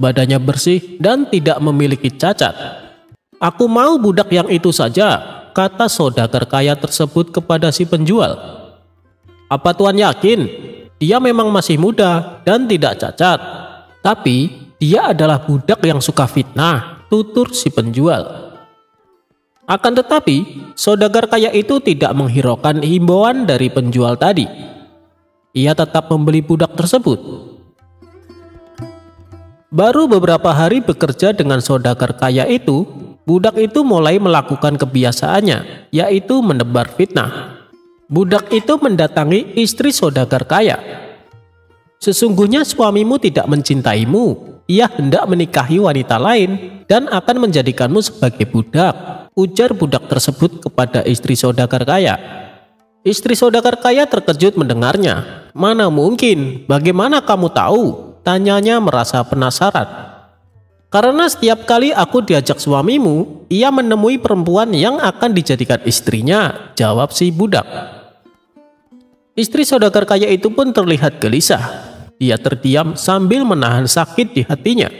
Speaker 1: badannya bersih dan tidak memiliki cacat. "Aku mau budak yang itu saja," kata saudagar kaya tersebut kepada si penjual. "Apa tuan yakin? Dia memang masih muda dan tidak cacat, tapi dia adalah budak yang suka fitnah," tutur si penjual. Akan tetapi, saudagar kaya itu tidak menghiraukan himbauan dari penjual tadi. Ia tetap membeli budak tersebut. Baru beberapa hari bekerja dengan saudagar kaya itu, budak itu mulai melakukan kebiasaannya, yaitu menebar fitnah. Budak itu mendatangi istri saudagar kaya. Sesungguhnya suamimu tidak mencintaimu. Ia hendak menikahi wanita lain dan akan menjadikanmu sebagai budak, ujar budak tersebut kepada istri saudagar kaya. Istri saudagar kaya terkejut mendengarnya. Mana mungkin, bagaimana kamu tahu? Tanyanya merasa penasaran. Karena setiap kali aku diajak suamimu, ia menemui perempuan yang akan dijadikan istrinya, jawab si budak. Istri saudagar kaya itu pun terlihat gelisah. Dia terdiam sambil menahan sakit di hatinya.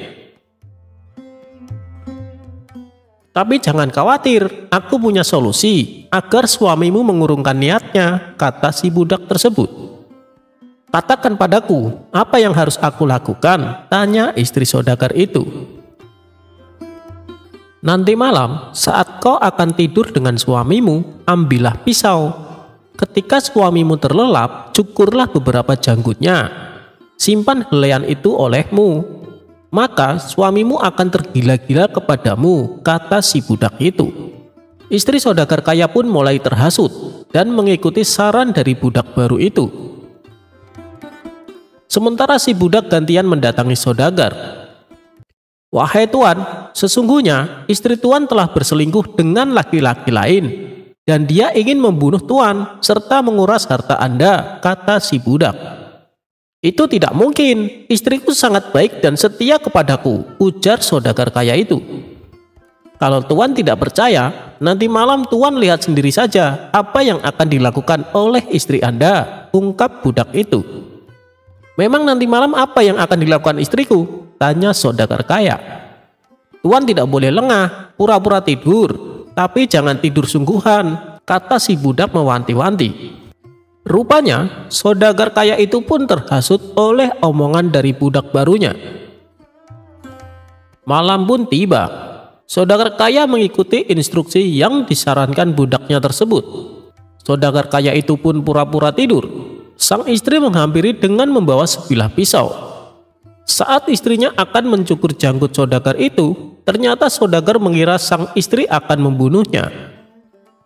Speaker 1: Tapi jangan khawatir, aku punya solusi agar suamimu mengurungkan niatnya, kata si budak tersebut. Katakan padaku, apa yang harus aku lakukan? Tanya istri saudagar itu. Nanti malam, saat kau akan tidur dengan suamimu, ambillah pisau. Ketika suamimu terlelap, cukurlah beberapa janggutnya. Simpan helaian itu olehmu, maka suamimu akan tergila-gila kepadamu, kata si budak itu. Istri saudagar kaya pun mulai terhasut dan mengikuti saran dari budak baru itu. Sementara si budak gantian mendatangi saudagar. Wahai tuan, sesungguhnya istri tuan telah berselingkuh dengan laki-laki lain dan dia ingin membunuh tuan serta menguras harta Anda, kata si budak. Itu tidak mungkin, istriku sangat baik dan setia kepadaku, ujar saudagar kaya itu. Kalau tuan tidak percaya, nanti malam tuan lihat sendiri saja apa yang akan dilakukan oleh istri Anda, ungkap budak itu. Memang nanti malam apa yang akan dilakukan istriku? Tanya saudagar kaya. Tuan tidak boleh lengah, pura-pura tidur, tapi jangan tidur sungguhan, kata si budak mewanti-wanti. Rupanya, saudagar kaya itu pun terhasut oleh omongan dari budak barunya. Malam pun tiba. Saudagar kaya mengikuti instruksi yang disarankan budaknya tersebut. Saudagar kaya itu pun pura-pura tidur. Sang istri menghampiri dengan membawa sebilah pisau. Saat istrinya akan mencukur janggut saudagar itu, ternyata saudagar mengira sang istri akan membunuhnya.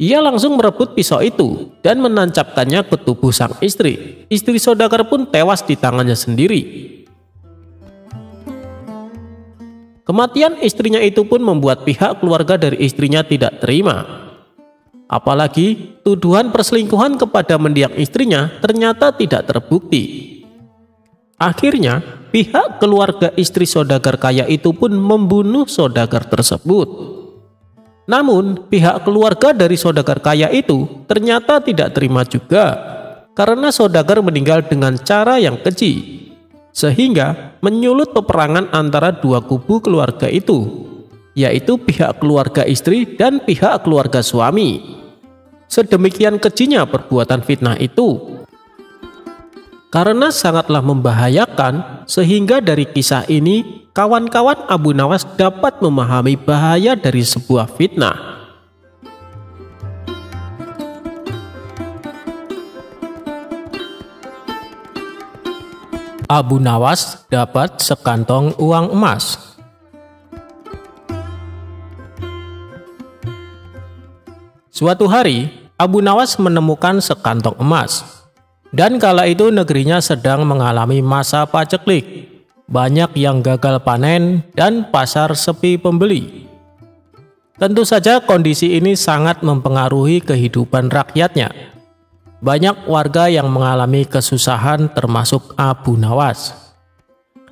Speaker 1: Ia langsung merebut pisau itu dan menancapkannya ke tubuh sang istri. Istri saudagar pun tewas di tangannya sendiri. Kematian istrinya itu pun membuat pihak keluarga dari istrinya tidak terima. Apalagi tuduhan perselingkuhan kepada mendiang istrinya ternyata tidak terbukti. Akhirnya pihak keluarga istri saudagar kaya itu pun membunuh saudagar tersebut. Namun pihak keluarga dari saudagar kaya itu ternyata tidak terima juga karena saudagar meninggal dengan cara yang keji, sehingga menyulut peperangan antara dua kubu keluarga itu, yaitu pihak keluarga istri dan pihak keluarga suami. Sedemikian kejinya perbuatan fitnah itu. Karena sangatlah membahayakan, sehingga dari kisah ini kawan-kawan Abu Nawas dapat memahami bahaya dari sebuah fitnah. Abu Nawas dapat sekantong uang emas. Suatu hari, Abu Nawas menemukan sekantong emas. Dan kala itu negerinya sedang mengalami masa paceklik. Banyak yang gagal panen dan pasar sepi pembeli. Tentu saja kondisi ini sangat mempengaruhi kehidupan rakyatnya. Banyak warga yang mengalami kesusahan termasuk Abu Nawas.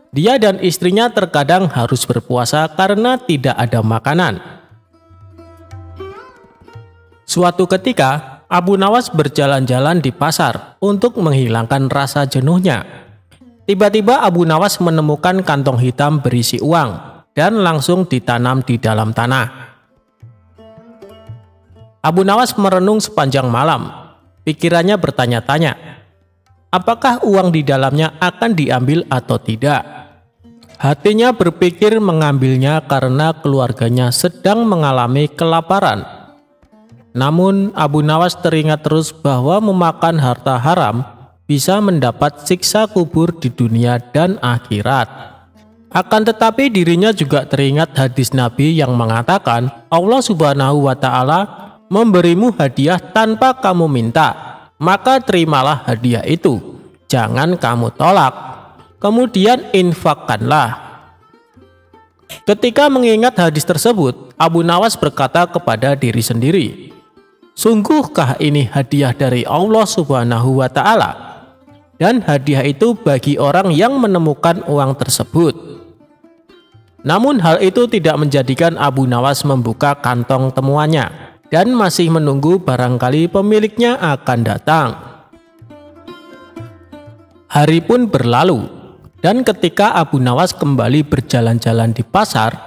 Speaker 1: Dia dan istrinya terkadang harus berpuasa karena tidak ada makanan. Suatu ketika, Abu Nawas berjalan-jalan di pasar untuk menghilangkan rasa jenuhnya. Tiba-tiba Abu Nawas menemukan kantong hitam berisi uang dan langsung ditanam di dalam tanah. Abu Nawas merenung sepanjang malam. Pikirannya bertanya-tanya, apakah uang di dalamnya akan diambil atau tidak? Hatinya berpikir mengambilnya karena keluarganya sedang mengalami kelaparan. Namun Abu Nawas teringat terus bahwa memakan harta haram bisa mendapat siksa kubur di dunia dan akhirat. Akan tetapi dirinya juga teringat hadis Nabi yang mengatakan Allah Subhanahu wa Ta'ala memberimu hadiah tanpa kamu minta, maka terimalah hadiah itu, jangan kamu tolak. kemudian infakkanlah. Ketika mengingat hadis tersebut, Abu Nawas berkata kepada diri sendiri, sungguhkah ini hadiah dari Allah Subhanahu wa Ta'ala? Dan hadiah itu bagi orang yang menemukan uang tersebut. Namun hal itu tidak menjadikan Abu Nawas membuka kantong temuannya dan masih menunggu barangkali pemiliknya akan datang. Hari pun berlalu, dan ketika Abu Nawas kembali berjalan-jalan di pasar,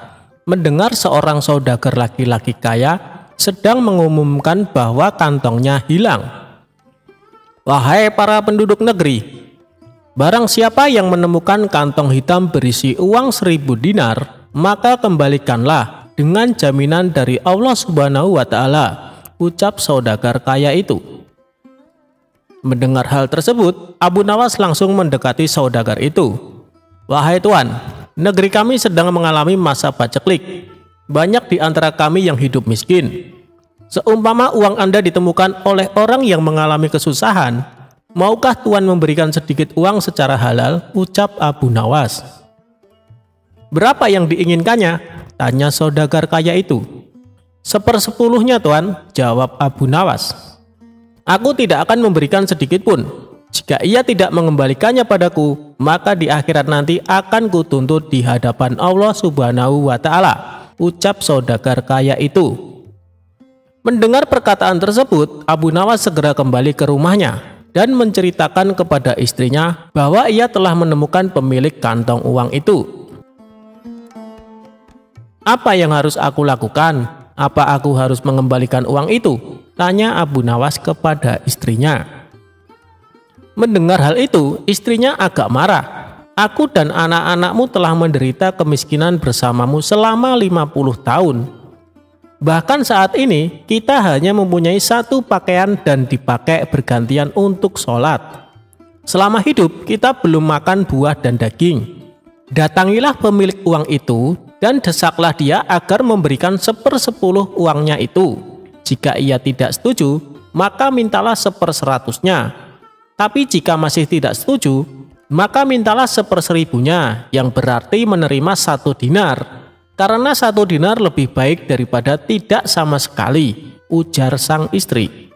Speaker 1: mendengar seorang saudagar laki-laki kaya sedang mengumumkan bahwa kantongnya hilang. Wahai para penduduk negeri, barang siapa yang menemukan kantong hitam berisi uang 1000 dinar, maka kembalikanlah dengan jaminan dari Allah Subhanahu wa Ta'ala, ucap saudagar kaya itu. Mendengar hal tersebut, Abu Nawas langsung mendekati saudagar itu. Wahai tuan, negeri kami sedang mengalami masa paceklik. Banyak di antara kami yang hidup miskin. Seumpama uang Anda ditemukan oleh orang yang mengalami kesusahan, maukah tuan memberikan sedikit uang secara halal, ucap Abu Nawas. Berapa yang diinginkannya? Tanya saudagar kaya itu. 1/10-nya tuan, jawab Abu Nawas. Aku tidak akan memberikan sedikit pun. Jika ia tidak mengembalikannya padaku, maka di akhirat nanti akan kutuntut di hadapan Allah Subhanahu wa Ta'ala, ucap saudagar kaya itu. Mendengar perkataan tersebut, Abu Nawas segera kembali ke rumahnya dan menceritakan kepada istrinya bahwa ia telah menemukan pemilik kantong uang itu. Apa yang harus aku lakukan? Apa aku harus mengembalikan uang itu? Tanya Abu Nawas kepada istrinya. Mendengar hal itu, istrinya agak marah. Aku dan anak-anakmu telah menderita kemiskinan bersamamu selama 50 tahun. Bahkan saat ini, kita hanya mempunyai satu pakaian dan dipakai bergantian untuk sholat. Selama hidup, kita belum makan buah dan daging. Datangilah pemilik uang itu dan desaklah dia agar memberikan 1/10 uangnya itu. Jika ia tidak setuju, maka mintalah 1/100-nya. Tapi jika masih tidak setuju, maka mintalah 1/1000-nya, yang berarti menerima 1 dinar. Karena 1 dinar lebih baik daripada tidak sama sekali, ujar sang istri.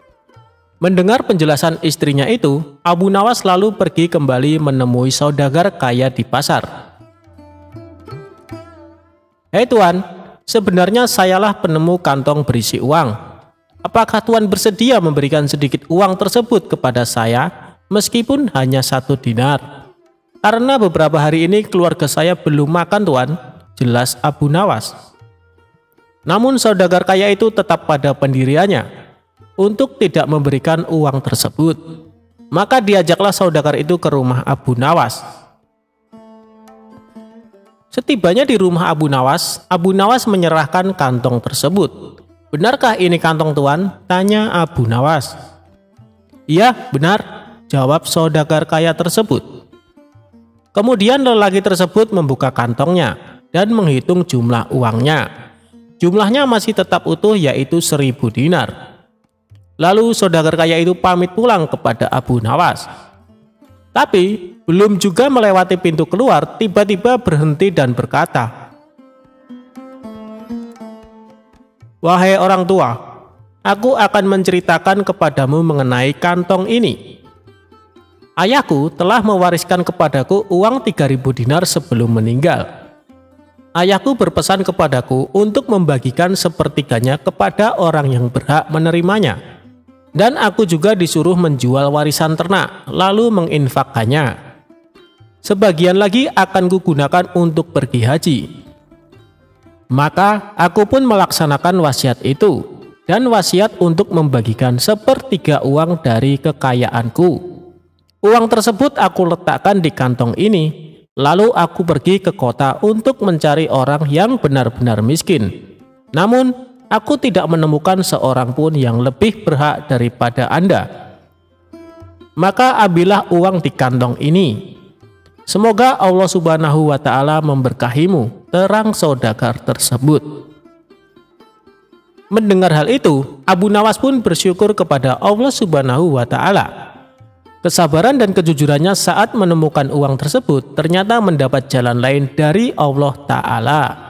Speaker 1: Mendengar penjelasan istrinya itu, Abu Nawas lalu pergi kembali menemui saudagar kaya di pasar. Hei tuan, sebenarnya sayalah penemu kantong berisi uang. Apakah tuan bersedia memberikan sedikit uang tersebut kepada saya, meskipun hanya 1 dinar? Karena beberapa hari ini keluarga saya belum makan tuan, jelas Abu Nawas. Namun saudagar kaya itu tetap pada pendiriannya untuk tidak memberikan uang tersebut. Maka diajaklah saudagar itu ke rumah Abu Nawas. Setibanya di rumah Abu Nawas menyerahkan kantong tersebut. Benarkah ini kantong tuan? Tanya Abu Nawas. Iya, benar, jawab saudagar kaya tersebut. Kemudian lelaki tersebut membuka kantongnya dan menghitung jumlah uangnya. Jumlahnya masih tetap utuh, yaitu 1000 dinar. Lalu saudagar kaya itu pamit pulang kepada Abu Nawas. Tapi belum juga melewati pintu keluar, tiba-tiba berhenti dan berkata, Wahai orang tua, aku akan menceritakan kepadamu mengenai kantong ini. Ayahku telah mewariskan kepadaku uang 3000 dinar sebelum meninggal. Ayahku berpesan kepadaku untuk membagikan sepertiganya kepada orang yang berhak menerimanya. Dan aku juga disuruh menjual warisan ternak, lalu menginfakkannya. Sebagian lagi akan kugunakan untuk pergi haji. Maka aku pun melaksanakan wasiat itu, dan wasiat untuk membagikan 1/3 uang dari kekayaanku. Uang tersebut aku letakkan di kantong ini, lalu aku pergi ke kota untuk mencari orang yang benar-benar miskin. Namun, aku tidak menemukan seorang pun yang lebih berhak daripada Anda. Maka ambillah uang di kantong ini. Semoga Allah Subhanahu wa Ta'ala memberkahimu, terang saudagar tersebut. Mendengar hal itu, Abu Nawas pun bersyukur kepada Allah Subhanahu wa Ta'ala. Kesabaran dan kejujurannya saat menemukan uang tersebut ternyata mendapat jalan lain dari Allah Ta'ala.